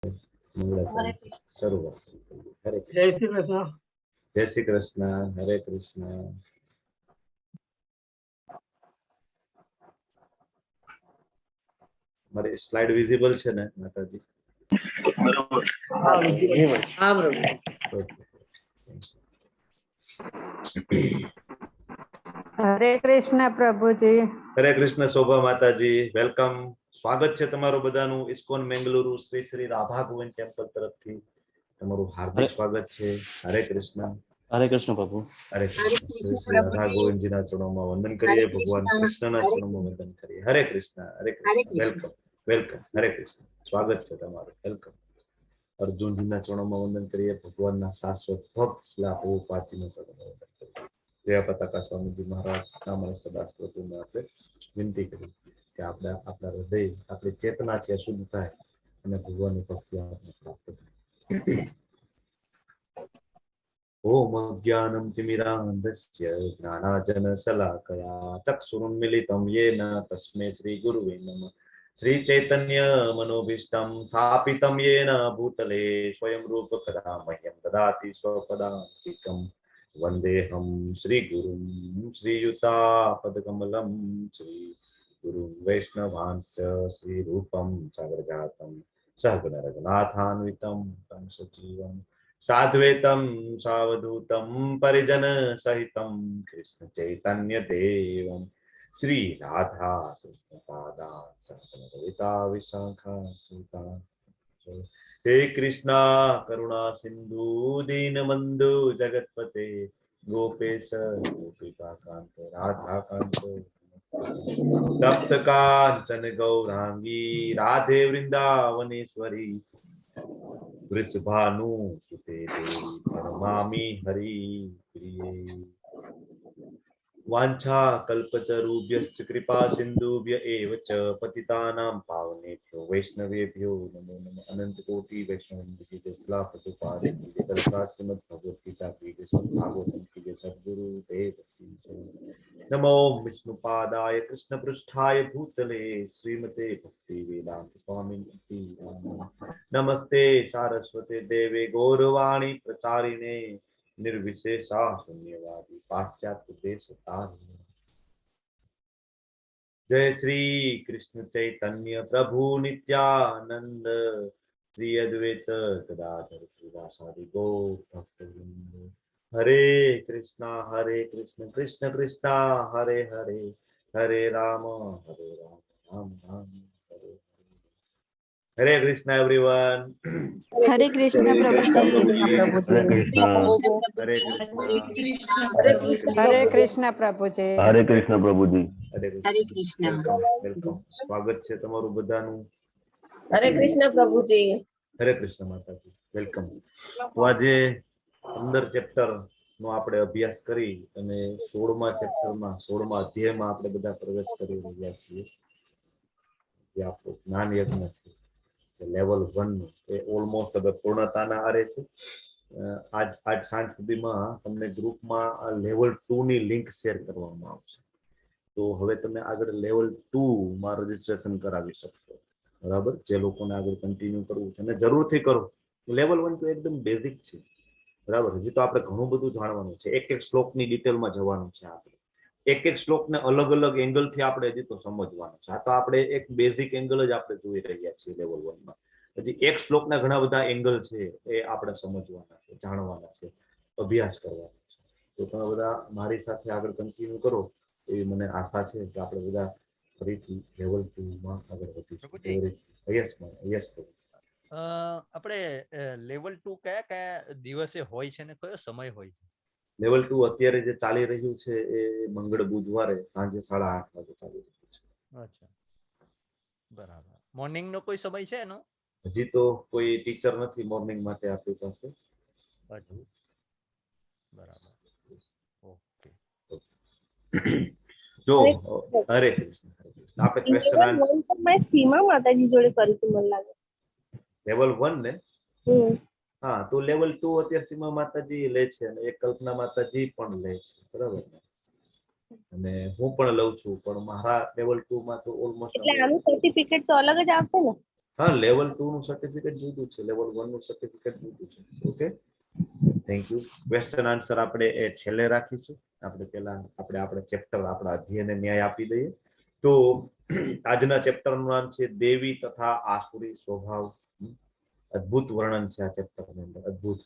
મંગળાચરણ શરૂઆત કરીએ. હરે જય શ્રી કૃષ્ણ. જય શ્રી કૃષ્ણ. હરે કૃષ્ણ. મારી સ્લાઇડ વિઝિબલ છે ને માતાજી? હરે કૃષ્ણ પ્રભુજી. હરે કૃષ્ણ શોભા માતાજી, વેલકમ. સ્વાગત છે તમારું બધાનું ઇસ્કોન મેંગલુરુ શ્રી શ્રી રાધા ગોવિંદ ટેમ્પલ તરફથી તમારું હાર્દિક સ્વાગત છે. હરે કૃષ્ણ. હરે કૃષ્ણ પ્રભુ. હરે કૃષ્ણ. શ્રી શ્રી રાધા ગોવિંદજીના ચરણોમાં વંદન કરીએ, ભગવાન કૃષ્ણના ચરણોમાં વંદન કરીએ. હરે કૃષ્ણ. હરે કૃષ્ણ. Welcome welcome. હરે કૃષ્ણ. સ્વાગત છે તમારું. વેલકમ. અર્જુનજીના ચરણોમાં વંદન કરીએ, ભગવાનના શાશ્વત ભક્ત શ્રીલા પ્રભુપાદજીના ચરણોમાં વંદન કરીએ. જય પતાકા સ્વામીજી મહારાજ નામના સદાસ્વતને આપણે વિનંતી કરી કે આપણા હૃદય, આપણી ચેતના છે શુદ્ધ થાય અને ભગવાનની ભક્તિ આપણે પ્રાપ્ત થાય. ઓમ અજ્ઞાનમ તિમિરાંધસ્ય જ્ઞાનાજન શલાકયા ચક્ષુરુન્મિલિતમ યેન તસ્મૈ શ્રી ગુરુવે નમઃ. શ્રી ચૈતન્ય મનોભીષ્ટમ સ્થાપિતમ યેન ભૂતલે સ્વયં રૂપ કદા મહ્યં દદાતિ સ્વપદાન્તિકમ વંદેહમ શ્રી ગુરુમ શ્રીયુતાપદકમલમ શ્રી ગુરુ વૈષ્ણવાંશ્ચ શ્રી રૂપમ સાગરજાતમ સહગણ રઘુનાથાન્વિતમ તમ સજીવમ સાદ્વૈતમ સાવધૂતમ પરિજન સહિતમ કૃષ્ણ ચૈતન્ય દેવમ શ્રી રાધા કૃષ્ણ પાદા સહગણ વિશાખા સુતા. હે કૃષ્ણ કરુણા સિંધુ દીનબંધુ જગતપતે ગોપેશ ગોપિકા કાંત રાધા કાંત તપ્ત કાંચન ગૌરાંગી રાધે વૃંદાવનેશ્વરી વૃષભાનુ સુતે દેવી નમામિ હરિ પ્રિયે. વાંછા કલ્પતરુભ્યશ્ચ કૃપા સિંધુભ્ય એવ ચ પતિતાનાં પાવનેભ્યો વૈષ્ણવેભ્યો નમો નમઃ. અનંત કોટિ વૈષ્ણવ કી જય. શ્રીલા પ્રભુપાદ કી જય. કલ્પા શ્રીમદ ભગવદ ગીતા કી જય. શ્રીમદ ભાગવતમ કી જય. સદ્ગુરુ દેવ કી જય. નમો વિષ્ણુપાદાય કૃષ્ણ પૃષ્ઠાય ભૂતલે શ્રીમતે ભક્તિ વેદાંત સ્વામિનિતિ નમસ્તે સારસ્વતે દેવે ગૌરવાણી પ્રચારિણે निर्विशेषा शून्यवादी पाश्चात्य देश तारिणी. जय श्री कृष्ण चैतन्य प्रभु नित्यानंद श्री अद्वैत गदाधर श्रीवासादि गौर भक्तवृंद. हरे कृष्ण कृष्ण कृष्ण हरे हरे हरे राम राम राम हरे. हरे कृष्ण एवरीवन. હરે કૃષ્ણ પ્રભુજી. હરે કૃષ્ણ. હરે કૃષ્ણ પ્રભુજી. હરે કૃષ્ણ પ્રભુજી. હરે કૃષ્ણ. વેલકમ. સ્વાગત છે તમારું બધાનું. હરે કૃષ્ણ પ્રભુજી. હરે કૃષ્ણ માતાજી, વેલકમ. તો આજે 15 ચેપ્ટર નો આપણે અભ્યાસ કરી અને 16મા ચેપ્ટરમાં 16મા અધ્યાયમાં આપણે બધા પ્રવેશ કરી રહ્યા છીએ. જે આપણો જ્ઞાન યજ્ઞ છે લેવલ 1 નું એ ઓલમોસ્ટ હવે પૂર્ણતાના આરે છે. આજ સાંજ સુધીમાં તમને ગ્રુપમાં આ લેવલ 2 ની લિંક શેર કરવામાં આવશે. તો હવે તમે આગળ લેવલ 2 માં રજીસ્ટ્રેશન કરાવી શકશો. બરાબર? જે લોકોને આગળ કન્ટિન્યુ કરવું છે અને જરૂરથી કરો. લેવલ 1 તો એકદમ બેઝિક છે. બરાબર? હજી તો આપણે ઘણું બધું જાણવાનું છે. એક એક શ્લોકની ડિટેલમાં જવાનું છે. આપણે એક એક શ્લોકને અલગ અલગ એંગલથી આપણે હજી તો સમજવાનું છે. આ તો આપણે એક બેઝિક એંગલ જ આપણે જોઈ રહ્યા છીએ લેવલ 1 માં. હજી એક શ્લોકના ઘણા બધા એંગલ છે એ આપણે સમજવાના છે, જાણવાના છે, અભ્યાસ કરવાનો છે. તો તમે બધા મારી સાથે આગળ કન્ટિન્યુ કરો એવી મને આશા છે કે આપણે બધા ફરીથી લેવલ 2 માં આગળ વધીશું. યસ. આપણે લેવલ 2 કયા દિવસે હોય છે ને કયો સમય હોય છે? લેવલ 2 અત્યારે જે ચાલી રહ્યું છે એ મંગળ બુધવારે સાંજે 8:30 વાગે ચાલી રહ્યું છે. અચ્છા, બરાબર. મોર્નિંગ નો કોઈ સમય છે એનો? હજી તો કોઈ ટીચર નથી મોર્નિંગ માટે આપણી પાસે. બરાબર. ઓકે. જો હરે કૃષ્ણ. આપણે ક્વેશ્ચન આન્સર મેં સીમા માતાજી જોડે કર્યું હતું મને લાગે. લેવલ 1 ને? હા, તો લેવલ 2 અત્યારે સીમા માતાજી લે છે અને એક કલ્પના માતાજી પણ લે છે. બરાબર ને? અને હું પણ લઉં છું, પણ મારા લેવલ 2 માં તો ઓલમોસ્ટ એટલે આનું સર્ટિફિકેટ તો અલગ જ આવશે ને? હા, લેવલ 2 નું સર્ટિફિકેટ જોઈતું છે, લેવલ 1 નું સર્ટિફિકેટ જોઈતું છે. Okay, thank you. Question answer આપણે એ છેલ્લે રાખીશું. આપણે પહેલા આપણે ચેપ્ટર આપણા અધ્યયને ન્યાય આપી દઈએ. તો આજના ચેપ્ટરનું નામ છે દેવી તથા આસુરી સ્વભાવ. અદ્ભુત વર્ણન છે આ ચેપ્ટરની અંદર, અદ્ભુત.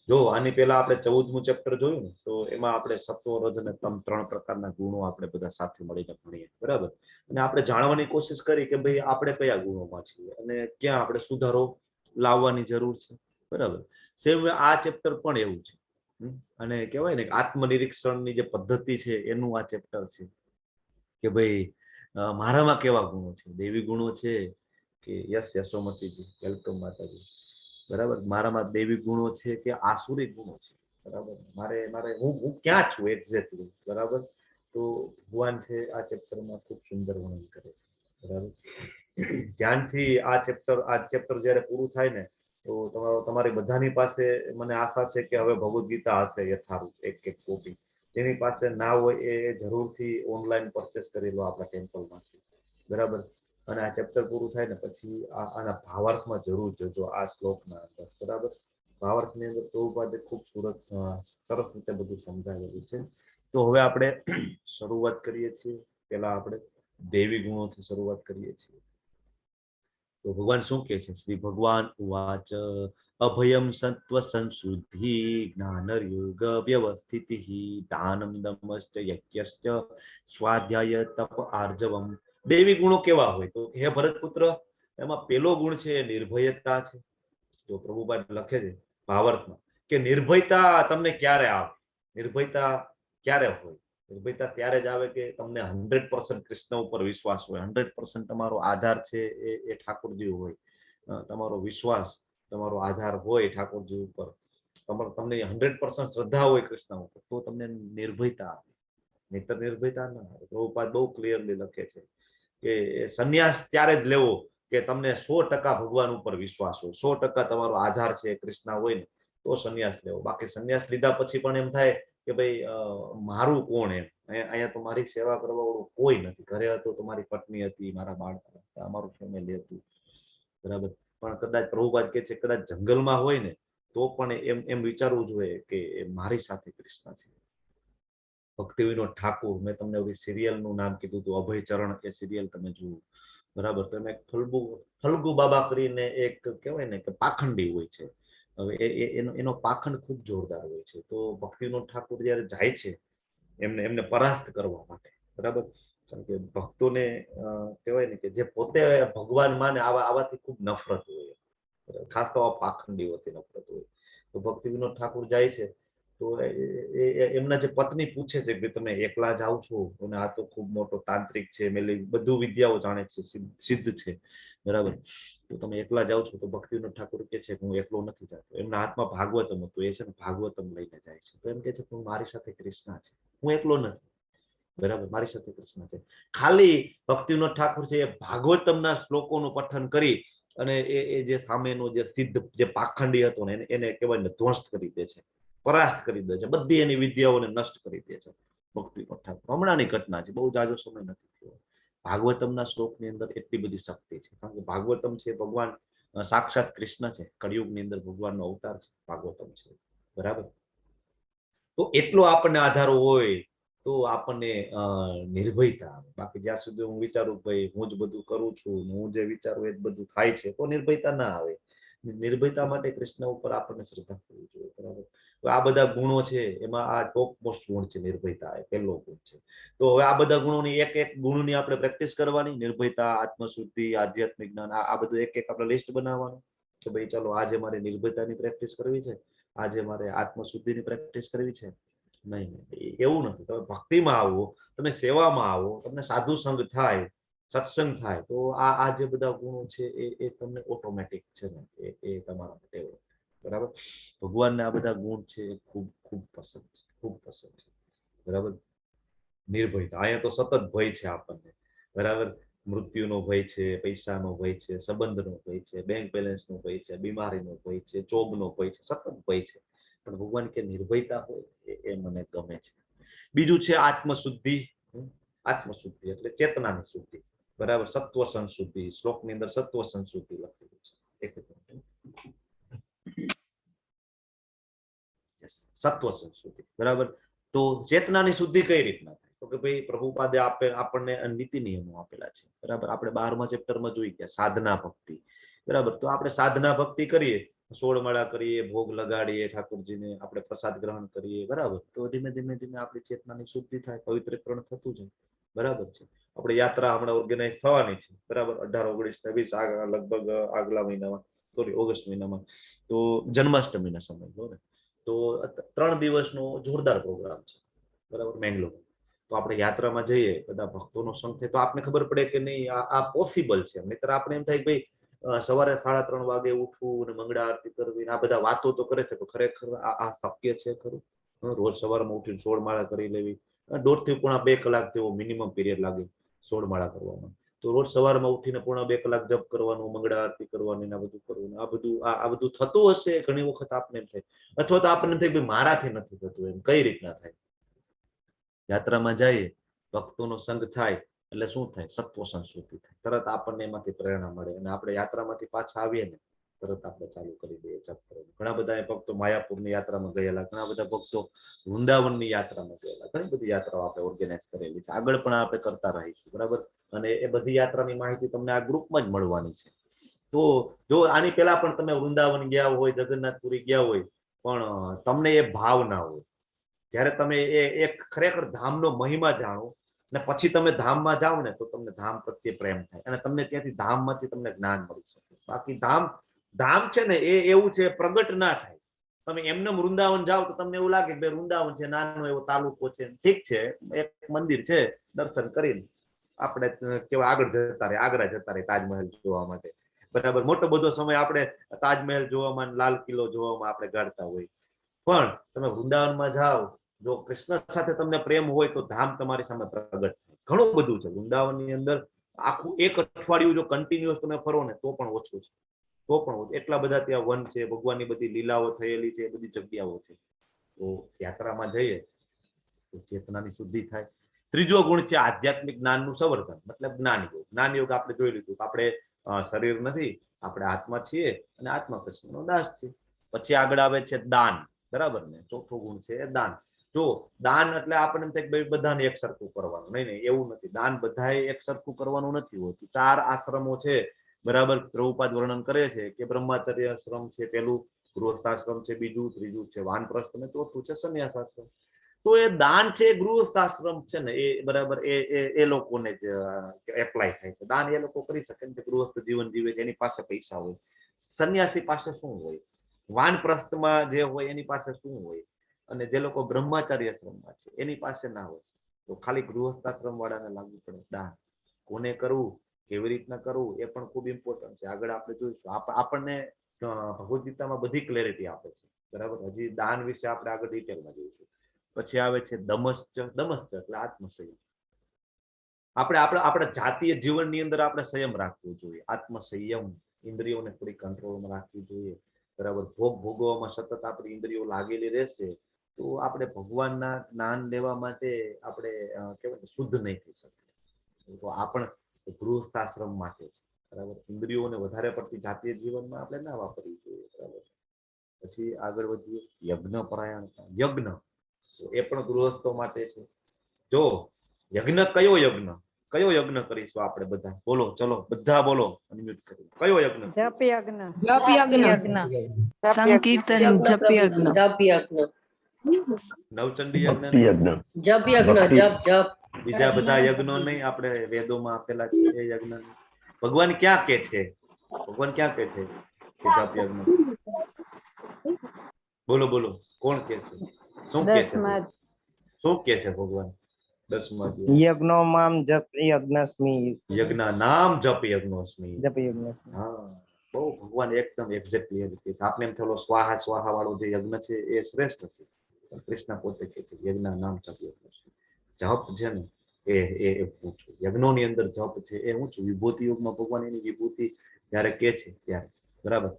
જો આની પહેલા આપણે 14મું ચેપ્ટર જોયું ને, તો એમાં આપણે સત્વ, રજ અને તમ 3 પ્રકારના ગુણો આપણે બધા સાથે મળીને ભણીએ, બરાબર. અને આપણે જાણવાની કોશિશ કરી કે ભાઈ આપણે કયા ગુણોમાં છીએ અને ક્યાં આપણે સુધારો લાવવાની જરૂર છે, બરાબર. સેમ આ ચેપ્ટર પણ એવું છે. અને કહેવાય ને આત્મનિરીક્ષણની જે પદ્ધતિ છે એનું આ ચેપ્ટર છે કે ભાઈ મારામાં કેવા ગુણો છે, દેવી ગુણો છે કે યસ યશોમતીજી, વેલકમ માતાજી, બરાબર. મારામાં દેવી ગુણો છે કે આસુરી ગુણો છે, બરાબર. મારે હું ક્યાં છું એક્ઝેક્ટલી, બરાબર. તો ભગવાન છે આ ચેપ્ટરમાં ખૂબ સુંદર વર્ણન કરે છે, બરાબર. ધ્યાનથી આ ચેપ્ટર જ્યારે પૂરું થાય ને, તો તમારી બધાની પાસે મને આશા છે કે હવે ભગવદ્ ગીતા હશે યથારૂપ, એક કોપી. જેની પાસે ના હોય એ જરૂરથી ઓનલાઈન પરચેસ કરી લો આપણા ટેમ્પલમાંથી, બરાબર. અને આ ચેપ્ટર પૂરું થાય ને પછી આના ભાવાર્થમાં જરૂર જોજો આ શ્લોકના અંદર, બરાબર. ભાવાર્થની અંદર પ્રભુપાદે ખૂબ સરસ રીતે બધું સમજાવેલું છે. તો હવે આપણે શરૂઆત કરીએ છીએ. પહેલા આપણે દેવી ગુણોથી શરૂઆત કરીએ છીએ. તો ભગવાન શું કહે છે? શ્રી ભગવાન ઉવાચ અભયમ સત્વ સંશુદ્ધિ જ્ઞાન યોગ વ્યવસ્થિતિ દાનમ દમશ્ચ યજ્ઞશ્ચ સ્વાધ્યાય તપ આર્જવમ. દેવી ગુણો કેવા હોય? તો હે ભરતપુત્ર, એમાં પેલો ગુણ છે નિર્ભયતા છે. તો પ્રભુપાદ લખે છે ભાવાર્થમાં કે નિર્ભયતા તમને ક્યારે આવે? નિર્ભયતા ક્યારે હોય? નિર્ભયતા ત્યારે જ આવે કે તમને 100% કૃષ્ણ ઉપર વિશ્વાસ હોય, 100% તમારો આધાર છે એ ઠાકોરજી હોય, તમારો વિશ્વાસ, તમારો આધાર હોય ઠાકોરજી ઉપર, તમને 100% શ્રદ્ધા હોય કૃષ્ણ ઉપર, તો તમને નિર્ભયતા આવે. નહીતર નિર્ભયતા ના આવે. પ્રભુપાદ બહુ ક્લિયરલી લખે છે કે સંન્યાસ ત્યારે જ લેવો કે તમને 100% ભગવાન ઉપર વિશ્વાસ હોય, 100% તમારો આધાર છે કૃષ્ણ હોય ને, તો સંન્યાસ લેવો. બાકી સંન્યાસ લીધા પછી પણ એમ થાય કે ભાઈ મારું કોણ? એમ અહીંયા તો મારી સેવા કરવા વાળું કોઈ નથી. ઘરે હતો તો મારી પત્ની હતી, મારા બાળક હતા, અમારું ફેમિલી હતું, બરાબર. પણ કદાચ પ્રભુપાદ કહે છે કદાચ જંગલમાં હોય ને તો પણ એમ વિચારવું જોઈએ કે મારી સાથે કૃષ્ણ છે. ભક્તિ વિનોદ ઠાકુર, મેં તમને ઓલી સિરિયલનું નામ કીધું હતું અભયચરણ, એ સિરિયલ તમે જુઓ, બરાબર. તો એમાં ફલ્ગુ બાબા કરીને એક કહેવાય ને કે પાખંડી હોય છે. હવે એનો પાખંડ ખૂબ જોરદાર હોય છે. તો ભક્તિ વિનોદ ઠાકુર જયારે જાય છે એમને પરાસ્ત કરવા માટે, બરાબર. કારણ કે ભક્તોને કહેવાય ને કે જે પોતે ભગવાન માને આવાથી ખૂબ નફરત હોય, ખાસ તો આ પાખંડીઓથી નફરત હોય. તો ભક્તિ વિનોદ ઠાકુર જાય છે તો એમના જે પત્ની પૂછે છે કે તમે એકલા જાઓ છો? અને આ તો ખૂબ મોટો તાંત્રિક છે, બધું વિદ્યાઓ જાણે છે, સિદ્ધ છે, બરાબર. તો તમે એકલા જાઓ છો? તો ભક્તિ વિનોદ ઠાકુર કે છે કે હું એકલો નથી જતો. એમના હાથમાં ભાગવતમ હતું, એ છે ને ભાગવતમ લઈને જાય છે. તો એમ કે છે કે મારી સાથે કૃષ્ણ છે, હું એકલો નથી, બરાબર. મારી સાથે કૃષ્ણ છે. ખાલી ભક્તિ વિનોદ ઠાકુર છે એ ભાગવતમના શ્લોકોનું પઠન કરી અને એ જે સામેનો જે સિદ્ધ જે પાખંડી હતો ને એને કહેવાય ને ધ્વસ્ત કરી દે છે, પરાસ્ત કરી દે છે, બધી એની વિદ્યાઓને નષ્ટ કરી દે છે ભક્તિ વિનોદ ઠાકુર. હમણાંની ઘટના છે, બહુ જાજો સમય નથી થયો. ભાગવતમના શ્લોકની અંદર એટલી બધી શક્તિ છે, કારણ કે ભાગવતમ છે ભગવાન સાક્ષાત કૃષ્ણ છે, કળિયુગની અંદર ભગવાનનો અવતાર છે ભાગવતમ છે, બરાબર. તો એટલો આપણને આધાર હોય તો આપણને નિર્ભયતા આવે. બાકી જ્યાં સુધી હું વિચારું ભાઈ હું જ બધું કરું છું, હું જે વિચારું એ જ બધું થાય છે, તો નિર્ભયતા ના આવે. નિર્ભયતા માટે કૃષ્ણ ઉપર આપણને શ્રદ્ધા કરવી જોઈએ, બરાબર. આ બધા ગુણો છે, એમાં આ ટોપ મોસ્ટ ગુણ છે નિર્ભયતા, એ પહેલો ગુણ છે. તો હવે આ બધા ગુણોની એક ગુણની આપણે પ્રેક્ટિસ કરવાની. નિર્ભયતા, આત્મશુદ્ધિ, આધ્યાત્મિક જ્ઞાન, આ બધું એક આપણે લિસ્ટ બનાવવાનું કે ભાઈ ચાલો આજે મારે નિર્ભયતાની પ્રેક્ટિસ કરવી છે, આજે મારે આત્મશુદ્ધિની પ્રેક્ટિસ કરવી છે. નહીં, એવું નથી. તમે ભક્તિમાં આવો, તમે સેવામાં આવો, તમને સાધુ સંગ થાય, સત્સંગ થાય, તો આ જે બધા ગુણો છે એ તમને ઓટોમેટિક છે ને એ તમારા માટે, બરાબર. ભગવાનને આ બધા ગુણ છે એ ખૂબ ખૂબ પસંદ છે, ખૂબ પસંદ છે, બરાબર. નિર્ભયતા, અહીંયા તો સતત ભય છે આપણને, બરાબર. મૃત્યુનો ભય છે, પૈસાનો ભય છે, સંબંધનો ભય છે, બેંક બેલેન્સનો ભય છે, બીમારીનો ભય છે, જોબનો ભય છે, સતત ભય છે. પણ ભગવાન કે નિર્ભયતા હોય એ મને ગમે છે. બીજું છે આત્મશુદ્ધિ. આત્મશુદ્ધિ એટલે ચેતનાની શુદ્ધિ, બરાબર, સત્વ સંશુદ્ધિ શ્લોકની અંદર સત્વ સંશુદ્ધિ લખેલું છે. એક મિનિટ. Yes, સત્વ સંશુદ્ધિ બરાબર. તો ચેતનાની શુદ્ધિ કઈ રીતના થાય? તો કે ભાઈ પ્રભુપાદે આપણને નીતિ નિયમો આપેલા છે. બરાબર, આપણે 12મા ચેપ્ટરમાં જોઈ ગયા સાધના ભક્તિ. બરાબર, તો આપણે સાધના ભક્તિ કરીએ, 16 માળા કરીએ, ભોગ લગાડીએ ઠાકોરજીને, આપણે પ્રસાદ ગ્રહણ કરીએ. બરાબર, તો ધીમે ધીમે ધીમે આપણી ચેતનાની શુદ્ધિ થાય, પવિત્રીકરણ થતું જાય. બરાબર છે. આપણે યાત્રા હમણાં ઓર્ગેનાઇઝ થવાની છે. બરાબર, 18, 19, 20 લગભગ આગલા મહિનામાં, સોરી ઓગસ્ટ મહિનામાં, તો જન્માષ્ટમીના સમય લો ને, તો 3 દિવસનો જોરદાર પ્રોગ્રામ છે. બરાબર, મેંગલોર. તો આપણે યાત્રામાં જઈએ, બધા ભક્તોનો સંગ થાય, તો આપને ખબર પડે કે નહીં આ પોસિબલ છે. નહીતર આપણે એમ થાય કે ભાઈ સવારે 3:30 વાગે ઉઠવું અને મંગળા આરતી કરવી, આ બધા વાતો તો કરે છે, પણ ખરેખર આ શક્ય છે ખરું? રોજ સવારમાં ઉઠીને 16 માળા કરી લેવી, 1.5 થી પોણા 2 કલાક જેવો મિનિમમ પીરિયડ લાગે 16 માળા કરવામાં. તો રોજ સવારમાં ઉઠીને પોણા 2 કલાક જપ કરવાનું, મંગળા આરતી કરવાની, આ બધું કરવાનું, આ બધું થતું હશે ઘણી વખત આપને એમ થાય, અથવા તો આપણને એમ થાય કે મારાથી નથી થતું. એમ કઈ રીતના થાય? યાત્રામાં જઈએ, ભક્તોનો સંગ થાય એટલે શું થાય? સત્વ સંશુદ્ધિ થાય. તરત આપણને એમાંથી પ્રેરણા મળે, અને આપણે યાત્રામાંથી પાછા આવીએ ને તરત આપણે ચાલુ કરી દઈએ જપ કરવાનું. ઘણા બધા ભક્તો માયાપુરની યાત્રામાં ગયેલા, ઘણા બધા ભક્તો વૃંદાવનની યાત્રામાં ગયેલા, ઘણી બધી યાત્રાઓ આપણે ઓર્ગેનાઇઝ કરેલી છે. આગળ પણ આપણે કરતા રહીશું. બરાબર, અને એ બધી યાત્રાની માહિતી તમને આ ગ્રુપમાં જ મળવાની છે. તો જો આની પહેલા પણ તમે વૃંદાવન ગયા હોય, જગન્નાથપુરી ગયા હોય, પણ તમને એ ભાવ ના હોય, જ્યારે તમે એક ખરેખર ધામનો મહિમા જાણો ને પછી તમે ધામમાં જાઓ ને, તો તમને ધામ પ્રત્યે પ્રેમ થાય, અને તમને ત્યાંથી ધામમાંથી તમને જ્ઞાન મળી શકે. બાકી ધામ છે ને એ એવું છે, પ્રગટ ના થાય. તમે એમને વૃંદાવન જાઓ તો તમને એવું લાગે કે વૃંદાવન છે, નાનો એવો તાલુકો છે, ઠીક છે, એક મંદિર છે, દર્શન કરીને આપણે કેવા આગળ જતા રહે, આગ્રા જતા રહે તાજમહેલ જોવા માટે. બરાબર, મોટો બધો સમય આપણે તાજમહેલ જોવામાં, લાલ કિલ્લો જોવામાં આપણે ગાળતા હોય. પણ તમે વૃંદાવનમાં જાઓ, જો કૃષ્ણ સાથે તમને પ્રેમ હોય તો ધામ તમારી સામે પ્રગટ થાય. ઘણું બધું છે વૃંદાવનની અંદર. આખું 1 અઠવાડિયું જો કન્ટિન્યુઅસ તમે ફરો ને તો પણ ઓછું છે, તો પણ એટલા બધા ત્યાં વન છે, ભગવાનની બધી લીલાઓ થયેલી છે, બધી જગ્યાઓ છે. તો યાત્રામાં જઈએ તો ચેતનાની શુદ્ધિ થાય. ત્રીજો ગુણ છે આધ્યાત્મિક જ્ઞાનનું સંવર્ધન, મતલબ જ્ઞાન યોગ. જ્ઞાન યોગ આપણે જોઈ લીધું, આપણે શરીર નથી, આપણે આત્મા છીએ, અને આત્મા કૃષ્ણનો દાસ છે. પછી આગળ આવે છે દાન. બરાબર ને, ચોથો ગુણ છે દાન. જો દાન એટલે આપણને એમ થાય કે બધાને એક સરખું કરવાનું, નહીં, એવું નથી. દાન બધાએ એક સરખું કરવાનું નથી હોતું. 4 આશ્રમો છે. બરાબર, પ્રભુપાદ વર્ણન કરે છે કે બ્રહ્મચર્ય આશ્રમ છે પેલું, ગૃહસ્થાશ્રમ છે બીજું, ત્રીજું છે વાનપ્રસ્થ, અને ચોથું છે સંન્યાસ આશ્રમ. તો એ દાન છે, ગૃહસ્થાશ્રમ છે ને, એ બરાબર એ લોકોને જ એપ્લાય થાય છે. દાન એ લોકો કરી શકે કે ગૃહસ્થ જીવન જીવે છે, એની પાસે પૈસા હોય. સંન્યાસી પાસે શું હોય? વાનપ્રસ્થમાં જે હોય એની પાસે શું હોય? અને જે લોકો બ્રહ્મચાર્ય આશ્રમમાં છે એની પાસે ના હોય. તો ખાલી ગૃહસ્થાશ્રમ વાળાને લાગુ પડે દાન. કોને કરવું, કેવી રીતના કરવું, એ પણ ખૂબ ઇમ્પોર્ટન્ટ છે. આગળ આપણે જોઈશું. આપણને ભગવદ ગીતામાં બધી ક્લેરિટી આપે છે. બરાબર, હજી દાન વિશે આપણે આગળ ડિટેલમાં જોઈશું. પછી આવે છે દમશ્ચ. દમશ્ચ એટલે આત્મસંયમ. આપણા જાતીય જીવનની અંદર આપણે સંયમ રાખવો જોઈએ. આત્મસંયમ, ઇન્દ્રિયોને થોડી કંટ્રોલમાં રાખવી જોઈએ. બરાબર, ભોગવવામાં સતત આપણી ઇન્દ્રિયો લાગેલી રહેશે તો આપણે ભગવાનના જ્ઞાન લેવા માટે આપણે કહેવાય શુદ્ધ નહીં થઈ શકીએ. તો આ પણ ગૃહસ્થાશ્રમ માટે છે. બરાબર, ઇન્દ્રિયોને વધારે પડતી જાતીય જીવનમાં આપણે ના વાપરવી જોઈએ. બરાબર, પછી આગળ વધીએ યજ્ઞ પરાયણતા. યજ્ઞ એ પણ ગૃહસ્થો માટે છે. જો યજ્ઞ, કયો યજ્ઞ કરીશું આપણે બધા? બોલો, ચલો બધા બોલો, અનમ્યુટ કરી. કયો યજ્ઞ? જપ યજ્ઞ. સંકીર્તન જપ યજ્ઞ. નવચંડી યજ્ઞ, જપ યજ્ઞ, જપ. બીજા બધા યજ્ઞો નહીં, આપણે વેદોમાં આપેલા છે એ યજ્ઞ. ભગવાન ક્યાં કે છે? ભગવાન ક્યાં કે છે કે જપ યજ્ઞ? બોલો બોલો, કોણ કે છે? શું કે છે? શું કે છે ભગવાન 10મા અધ્યાય? યજ્ઞોમામ જપ યજ્ઞસ્મિ. યજ્ઞ નામ જપ યજ્ઞોસ્મિ. જપ યજ્ઞસ્મિ. હા, બહુ ભગવાન એકદમ એક્ઝેક્ટલી એ રીતે. આપણે એમ થયેલો સ્વાહા સ્વાહા વાળો જે યજ્ઞ છે એ શ્રેષ્ઠ છે. કૃષ્ણ પોતે કહે છે યજ્ઞ નામ જપ યજ્ઞસ્મિ. જપ છે ને એ ઊંચું. યજ્ઞોની અંદર જપ છે એ ઊંચું. વિભૂતિ યુગમાં ભગવાન એની વિભૂતિ જયારે કે છે ત્યારે. બરાબર,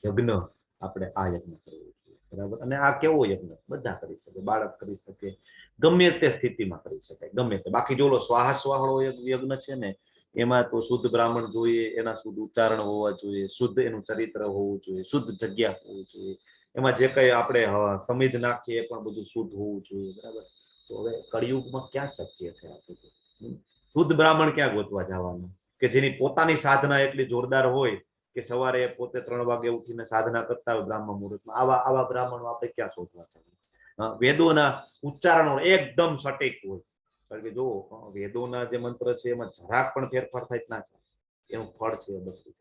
યજ્ઞ આપણે આ યજ્ઞ કરવો જોઈએ. બરાબર. અને આ કેવો યજ્ઞ બધા કરી શકે, બાળક કરી શકે, ગમે તે સ્થિતિમાં કરી શકાય, ગમે તે. બાકી જો સ્વાહા સ્વાહાળો યજ્ઞ છે ને, એમાં તો શુદ્ધ બ્રાહ્મણ જોઈએ, એના શુદ્ધ ઉચ્ચારણ હોવા જોઈએ, શુદ્ધ એનું ચરિત્ર હોવું જોઈએ, શુદ્ધ જગ્યા હોવું જોઈએ, એમાં જે કઈ આપણે સમિધ નાખીએ એ પણ બધું શુદ્ધ હોવું જોઈએ. બરાબર. તો હવે કળિયુગમાં ક્યાં શક્ય છે આ બધું? શુદ્ધ બ્રાહ્મણ ક્યાં ગોતવા જવાનું કે જેની પોતાની સાધના એટલી જોરદાર હોય કે સવારે પોતે 3 વાગે ઉઠીને સાધના કરતા હોય બ્રાહ્મણ મુહૂર્તમાં? આવા બ્રાહ્મણો આપણે ક્યાં શોધવા છે? વેદોના ઉચ્ચારણો એકદમ સટીક હોય. કારણ કે જો વેદોના જે મંત્ર છે એમાં જરાક પણ ફેરફાર થાય ના થાય, એનું ફળ છે એ બધું.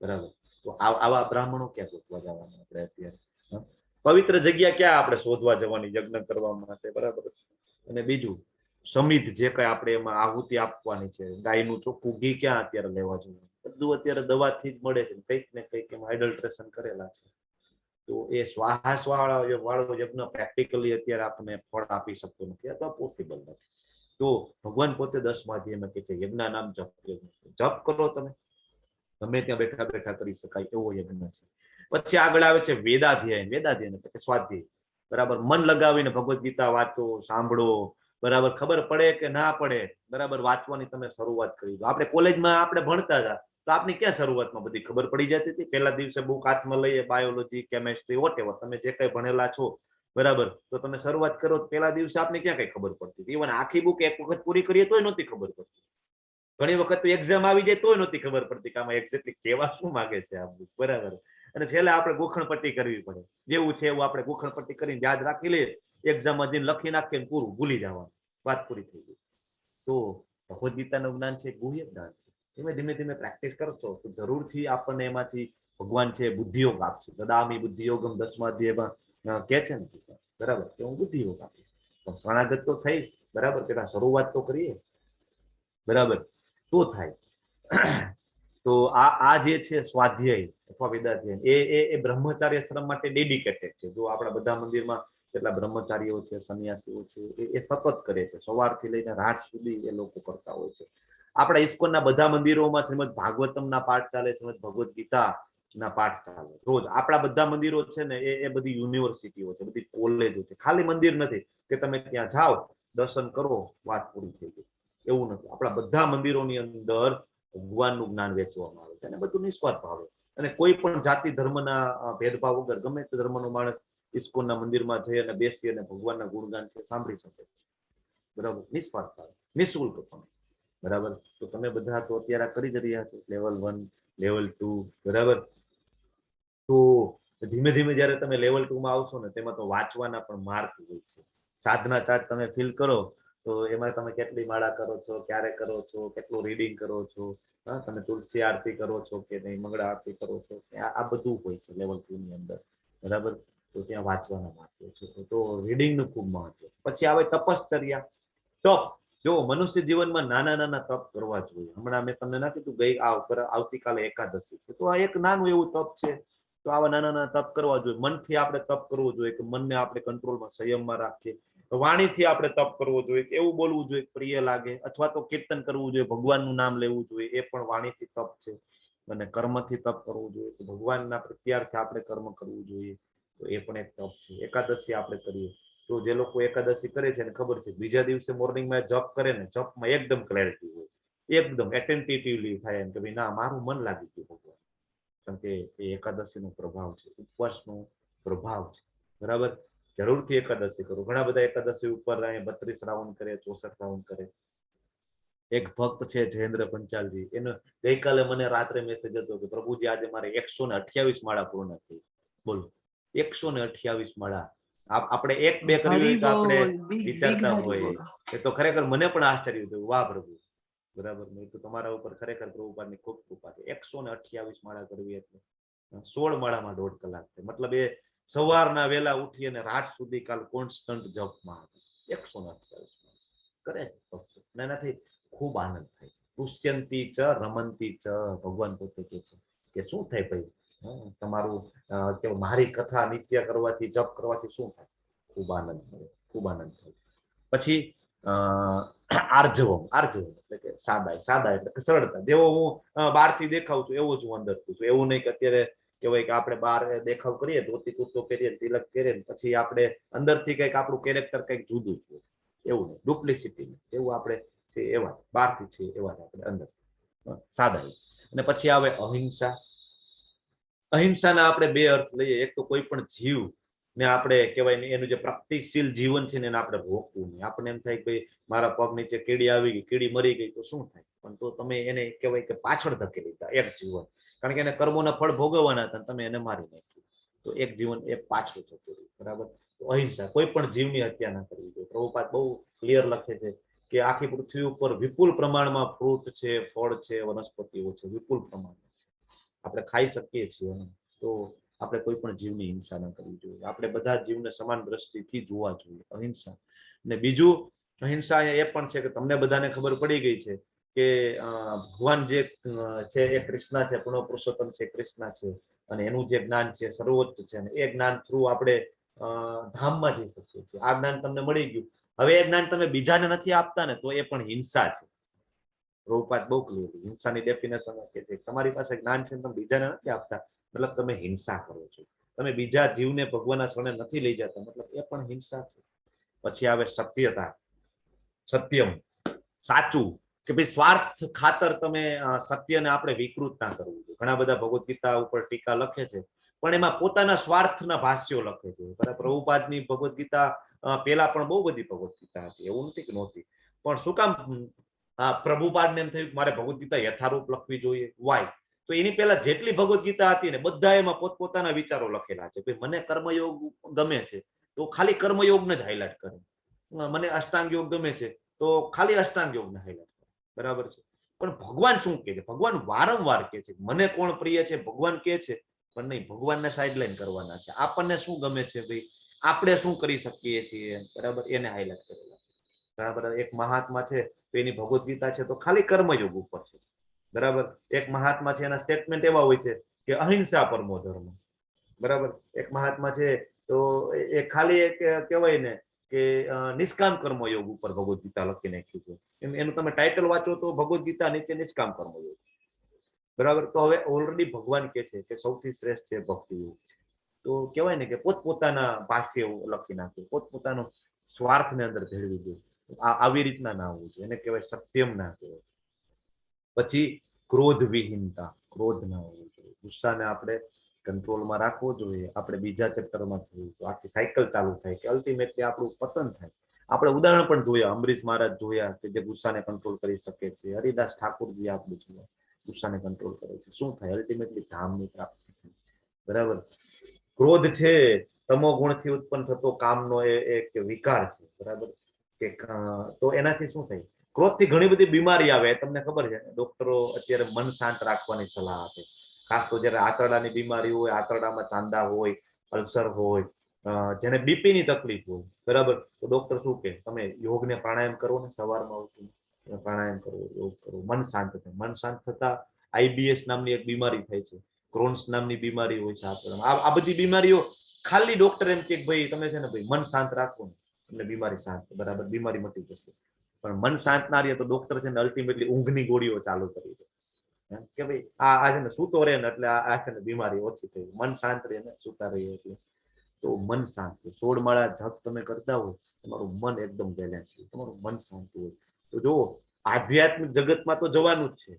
બરાબર. તો આવા બ્રાહ્મણો ક્યાં ગોતવા જવાના આપણે અત્યારે? પવિત્ર જગ્યા ક્યાં આપણે શોધવા જવાની યજ્ઞ કરવા માટે? બરાબર. અને બીજું સમિધ જે કઈ આપણે એમાં આહુતિ આપવાની છે, ગાયનું ચોખ્ખું ઘી ક્યાં અત્યારે લેવા જોઈએ? બધું અત્યારે દવાથી જ મળે છે, કંઈક ને કંઈક એમાં એડલ્ટ્રેશન કરેલા છે. તો એ સ્વાહા સ્વાહા વાળો યજ્ઞ પ્રેક્ટિકલી અત્યારે આપણને ફળ આપી શકતો નથી, અથવા પોસિબલ નથી. તો ભગવાન પોતે 10મા અધ્યાયમાં કહે છે યજ્ઞ નામ જપ. જપ કરો તમે, ગમે ત્યાં બેઠા બેઠા કરી શકાય એવો યજ્ઞ છે. પછી આગળ આવે છે વેદાધ્યાયન. વેદાધ્યાયન એટલે કે સ્વાધ્યાય. બરાબર. મન લગાવીને ભગવદ્ ગીતા વાંચો, સાંભળો. બરાબર. ખબર પડે કે ના પડે, બરાબર, વાંચવાની તમે શરૂઆત કરી દો. આપણે કોલેજમાં આપણે ભણતા હતા તો આપની ક્યાં શરૂઆતમાં બધી ખબર પડી જતી હતી? પહેલા દિવસે બુક હાથમાં લઈએ, બાયોલોજી, કેમેસ્ટ્રી, વોટેવર તમે જે કઈ ભણેલા છો, બરાબર, તો તમે શરૂઆત કરો પહેલા દિવસે આપને ક્યાં કઈ ખબર પડતી હતી? ઇવન આખી બુક એક વખત પૂરી કરીએ તોય નહોતી ખબર પડતી. ઘણી વખત તો એક્ઝામ આવી જાય તોય નહોતી ખબર પડતી કે આમાં એક્ઝેક્ટલી કેવા શું માંગે છે આ બુક. બરાબર. અને છેલ્લે આપણે ગોખણપટ્ટી કરવી પડે. જેવું છે એવું આપણે ગોખણપટ્ટી કરીને યાદ રાખી લઈએ, એક્ઝામમાં જઈને લખી નાખીએ, પૂરું ભૂલી જવાનું, વાત પૂરી થઈ ગઈ. તો ભગવદ્ ગીતાનું જ્ઞાન છે ગુહ્ય જ્ઞાન છે. ધીમે ધીમે પ્રેક્ટિસ કરશો તો જરૂરથી આપણને એમાંથી ભગવાન છે બુદ્ધિયોગ આપશે. દદામી બુદ્ધિયોગમ 10મા અધ્યાયમાં કે છે ને. બરાબર. કે હું બુદ્ધિયોગ આપીશ. પણ શરણાગત તો થઈ, બરાબર, પેલા શરૂઆત તો કરીએ, બરાબર, તો થાય. તો આ જે છે સ્વાધ્યાય અથવા વેદાધ્યાય એ બ્રહ્મચાર્ય શ્રમ માટે ડેડિકેટેડ છે. જો આપણા બધા મંદિરમાં જેટલા બ્રહ્મચારીઓ છે, સંન્યાસીઓ છે, એ સતત કરે છે. સવારથી લઈને રાત સુધી એ લોકો કરતા હોય છે. આપણા ઇસ્કોનના બધા મંદિરોમાં શ્રીમદ ભાગવતમના પાઠ ચાલે, શ્રીમદ ભગવદ્ ગીતા ના પાઠ ચાલે રોજ. આપણા બધા મંદિરો છે ને એ બધી યુનિવર્સિટીઓ છે, બધી કોલેજો છે. ખાલી મંદિર નથી કે તમે ત્યાં જાઓ, દર્શન કરો, વાત પૂરી થઈ ગઈ, એવું નથી. આપણા બધા મંદિરોની અંદર ભગવાનનું જ્ઞાન વેચવામાં આવે છે અને બધું નિસ્વાર્થ ભાવે. અને કોઈ પણ જાતિ ધર્મના ભેદભાવ વગર ગમે તે ધર્મનો માણસ ઇસ્કોનના મંદિરમાં જઈ અને બેસી અને ભગવાનના ગુણગાન છે સાંભળી શકે છે. બરાબર. નિસ્વાર્થ ભાવે, નિઃશુલ્ક પણ. બરાબર. તો તમે બધા તો અત્યારે કરી જ રહ્યા છો લેવલ 1, લેવલ 2. બરાબર. તો ધીમે ધીમે જયારે તમે લેવલ 2 માં આવશો ને, તેમાં તો વાંચવાના પણ માર્ક હોય છે. સાધના ચાર્ટ તમે ફિલ કરો તો એમાં તમે કેટલી માળા કરો છો, ક્યારે કરો છો, કેટલું રીડિંગ કરો છો, તમે તુલસી આરતી કરો છો કે નહીં, મંગળા આરતી કરો છો, આ બધું હોય છે લેવલ 2 ની અંદર. બરાબર. તો ત્યાં વાંચવાના મહત્વ છે. તો રીડિંગનું ખૂબ મહત્વ. પછી આવે તપશ્ચર્યા, તપ. જો મનુષ્ય જીવનમાં નાના નાના તપ કરવા જોઈએ. હમણાં મેં તમને ના કીધું આવતીકાલે એકાદશી છે, તો આ એક નાનું એવું તપ છે. તો આવા નાના નાના તપ કરવા જોઈએ. મનથી આપણે તપ કરવું જોઈએ કે મનને આપણે કંટ્રોલમાં, સંયમમાં રાખીએ. વાણીથી આપણે તપ કરવો જોઈએ કે એવું બોલવું જોઈએ પ્રિય લાગે, અથવા તો કીર્તન કરવું જોઈએ, ભગવાનનું નામ લેવું જોઈએ, એ પણ વાણીથી તપ છે. અને કર્મથી તપ કરવું જોઈએ, તો ભગવાનના પ્રત્યાર્થે આપણે કર્મ કરવું જોઈએ, તો એ પણ એક તપ છે. એકાદશી આપણે કરીએ તો જે લોકો એકાદશી કરે છે એને ખબર છે, બીજા દિવસે મોર્નિંગમાં જપ કરે ને, જપમાં એકદમ ક્લેરિટી હોય, એકદમ એટેન્ટિવલી થાય એમ કે ભાઈ ના, મારું મન લાગી ગયું ભગવાન. કારણ કે એ એકાદશીનો પ્રભાવ છે, ઉપવાસનો પ્રભાવ છે. બરાબર. જરૂરથી એકાદશી કરો. ઘણા બધા એકાદશી ઉપર 32 રાઉન્ડ કરે, 64 રાઉન્ડ કરે. એક ભક્ત છે જયેન્દ્ર પંચાલજી, એનો ગઈકાલે મને રાત્રે મેસેજ હતો કે પ્રભુજી આજે મારે 128 માળા પૂર્ણ થઈ. બોલો, 128 માળા. આપણે 1-2 કરવી હોય તો આપણે વિચારતા હોય. એ તો ખરેખર મને પણ આશ્ચર્ય થયું, વાહ પ્રભુ. બરાબર. નહીં તો તમારા ઉપર ખરેખર પ્રભુપાદની ખૂબ કૃપા છે. 128 માળા કરવી એટલે 16 માળામાં 1.5 કલાક છે. મતલબ એ સવારના વેલા ઉઠી અને રાત સુધી કાલ કોન્સ્ટન્ટ જપમાં 128 કરે છે. એનાથી ખૂબ આનંદ થાય. પુષ્યંતી ચ રમંતી ચ. ભગવાન પોતે કહે છે કે શું થાય ભાઈ, તમારું કે મારી કથા નિત્ય કરવાથી, જપ કરવાથી શું થાય? ખૂબ આનંદ મળે, ખૂબ આનંદ થાય. પછી આર્જવમ. આર્જવમ એટલે કે સાદાઈ. સાદા એટલે કે સરળતા. જેવો હું બહારથી દેખાઉં છું એવો જ હું અંદર છું. એવું નહીં કે અત્યારે કહેવાય કે આપણે બહાર દેખાવ કરીએ ધોતી કુર્તો પહેરીએ તિલક પહેરીએ પછી આપણે અંદરથી કંઈક આપણું કેરેક્ટર કંઈક જુદું છે એવું નહીં ડુપ્લિસિટી જેવું આપણે છે એવા બહારથી છે એવા જ આપણે અંદર સાદા. અને પછી આવે અહિંસા. અહિંસાના આપણે બે અર્થ લઈએ. એક તો કોઈ પણ જીવ ને આપણે કહેવાય ને એનું જે પ્રગતિશીલ જીવન છે ને એને આપણે રોકવું નહીં. આપણને એમ થાય કે ભાઈ મારા પગ નીચે કીડી આવી ગઈ, કીડી મરી ગઈ તો શું થાય, પણ તો તમે એને કહેવાય કે પાછળ ધકેલી દીધા એક જીવન, કારણ કે એને કર્મોના ફળ ભોગવવાના હતા તમે એને મારી નાખ્યું, તો એક જીવન એ પાછળ જતું રહ્યું. બરાબર. તો અહિંસા, કોઈ પણ જીવની હત્યા ના કરવી જોઈએ. પ્રભુપાદ બહુ ક્લિયર લખે છે કે આખી પૃથ્વી ઉપર વિપુલ પ્રમાણમાં ફ્રૂટ છે, ફળ છે, વનસ્પતિઓ છે, વિપુલ પ્રમાણમાં છે, આપણે ખાઈ શકીએ છીએ. તો આપણે કોઈ પણ જીવની હિંસા ન કરવી જોઈએ. આપણે બધા જીવને સમાન દ્રષ્ટિથી જોવા જોઈએ. અહિંસા. ને બીજું અહિંસા એ પણ છે કે તમને બધાને ખબર પડી ગઈ છે કે ભગવાન જે છે એ કૃષ્ણ છે, પૂર્ણ પુરુષોત્તમ છે, કૃષ્ણ છે, અને એનું જે જ્ઞાન છે સર્વોચ્ચ છે, અને એ જ્ઞાન થ્રુ આપણે ધામમાં જઈ શકીએ છીએ. આ જ્ઞાન તમને મળી ગયું, હવે એ જ્ઞાન તમે બીજાને નથી આપતા ને તો એ પણ હિંસા છે. પ્રભુપાદ બહુ ક્લિયર હિંસાની ડેફિનેશન આપે છે. તમારી પાસે જ્ઞાન છે તમે બીજાને નથી આપતા મતલબ તમે હિંસા કરો છો. તમે બીજા જીવને ભગવાનના શરણે નથી લઈ જતા મતલબ એ પણ હિંસા છે. પછી આવે સત્યતા, સત્યમ, સાચું, કે ભાઈ સ્વાર્થ ખાતર તમે સત્યને આપણે વિકૃત ના કરવું જોઈએ. ઘણા બધા ભગવદ્ ગીતા ઉપર ટીકા લખે છે પણ એમાં પોતાના સ્વાર્થના ભાષ્યો લખે છે. પ્રભુપાદની ભગવદ્ ગીતા પેલા પણ બહુ બધી ભગવદ્ ગીતા હતી, એવું નથી કે નહોતી, પણ શું કામ પ્રભુપાદને એમ થયું કે મારે ભગવદ્ ગીતા યથારૂપ લખવી જોઈએ? વાય? તો એની પહેલા જેટલી ભગવદ્ ગીતા હતી ને બધા એમાં પોતપોતાના વિચારો લખેલા છે. ભાઈ મને કર્મયોગ ગમે છે તો ખાલી કર્મયોગને જ હાઇલાઇટ કરે, મને અષ્ટાંગ યોગ ગમે છે તો ખાલી અષ્ટાંગ યોગને હાઇલાઇટ કરે. બરાબર છે. પણ ભગવાન શું કહે છે? ભગવાન વારંવાર કહે છે મને કોણ પ્રિય છે ભગવાન કહે છે, પણ નહીં, ભગવાનને સાઇડલાઇન કરવાના છે. આપણને શું ગમે છે ભાઈ, આપણે શું કરી શકીએ છીએ, બરાબર, એને હાઇલાઇટ કરેલા છે. બરાબર. એક મહાત્મા છે તો એની ભગવદ્ ગીતા છે તો ખાલી કર્મયોગ ઉપર છે. બરાબર. એક મહાત્મા છે એના સ્ટેટમેન્ટ એવા હોય છે કે અહિંસા પરમો ધર્મ. બરાબર. એક મહાત્મા છે તો એ ખાલી એક કહેવાય ને કે નિષ્કામ કર્મયોગ ઉપર ભગવદ્ ગીતા લખી નાખ્યું છે. એનું તમે ટાઇટલ વાંચો તો ભગવદ્ ગીતા નીચે નિષ્કામ કર્મયોગ. બરાબર. તો હવે ઓલરેડી ભગવાન કે છે કે સૌથી શ્રેષ્ઠ છે ભક્તિ યોગ છે. તો કહેવાય ને કે પોતપોતાના ભાષ્ય લખી નાખ્યું, પોતપોતાનો સ્વાર્થને અંદર ભેળવી દે. આવી રીતના ના હોવું જોઈએ, એને કહેવાય સત્યમ ના કહેવાય. પછી ક્રોધ વિહીનતા, ક્રોધ ના હોવું જોઈએ. ગુસ્સાને આપણે કંટ્રોલમાં રાખવો જોઈએ. આપણે બીજા ચેપ્ટરમાં જોયું તો આખી સાયકલ ચાલુ થાય કે અલ્ટિમેટલી આપણું પતન થાય. આપણે ઉદાહરણ પણ જોયા, અમરીશ મહારાજ જોયા કે જે ગુસ્સાને કંટ્રોલ કરી શકે છે. હરિદાસ ઠાકોરજી આપણે જોયા ગુસ્સાને કંટ્રોલ કરે છે. શું થાય? અલ્ટિમેટલી ધામની પ્રાપ્તિ થાય. બરાબર. ક્રોધ છે તમો ગુણથી ઉત્પન્ન થતો કામનો એક વિકાર છે. બરાબર. કે તો એનાથી શું થાય? ક્રોધથી ઘણી બધી બીમારી આવે. તમને ખબર છે ડોક્ટરો અત્યારે મન શાંત રાખવાની સલાહ આપે. ખાસ તો જયારે આંતરડાની બીમારી હોય, આંતરડામાં ચાંદા હોય, અલ્સર હોય, જેને બીપી ની તકલીફ હોય, બરાબર, તો ડોક્ટર શું કે તમે યોગ ને પ્રાણાયામ કરો ને, સવારમાં ઉઠીને પ્રાણાયામ કરો, યોગ કરો, મન શાંત થાય. મન શાંત થતા આઈબીએસ નામની એક બીમારી થાય છે, ક્રોન્સ નામની બીમારી હોય છે આંતરડામાં. આ બધી બીમારીઓ ખાલી ડોક્ટર એમ કે ભાઈ તમે છે ને ભાઈ મન શાંત રાખો ને એટલે બીમારી શાંત, બરાબર, બીમારી મટી જશે. પણ મન શાંત ના રહે તો ડોક્ટર છે ને અલ્ટિમેટલી ઊંઘની ગોળીઓ ચાલુ કરી દે કે ભાઈ આ છે ને સૂતો રહે ને એટલે આ છે ને બીમારી ઓછી થઈ. મન શાંત રહે ને સૂતા રહીએ એટલે. તો મન શાંત, 16 માળા જપ તમે કરતા હોય, તમારું મન એકદમ બેલેન્સ હોય, તમારું મન શાંત હોય. તો જુઓ આધ્યાત્મિક જગતમાં તો જવાનું જ છે,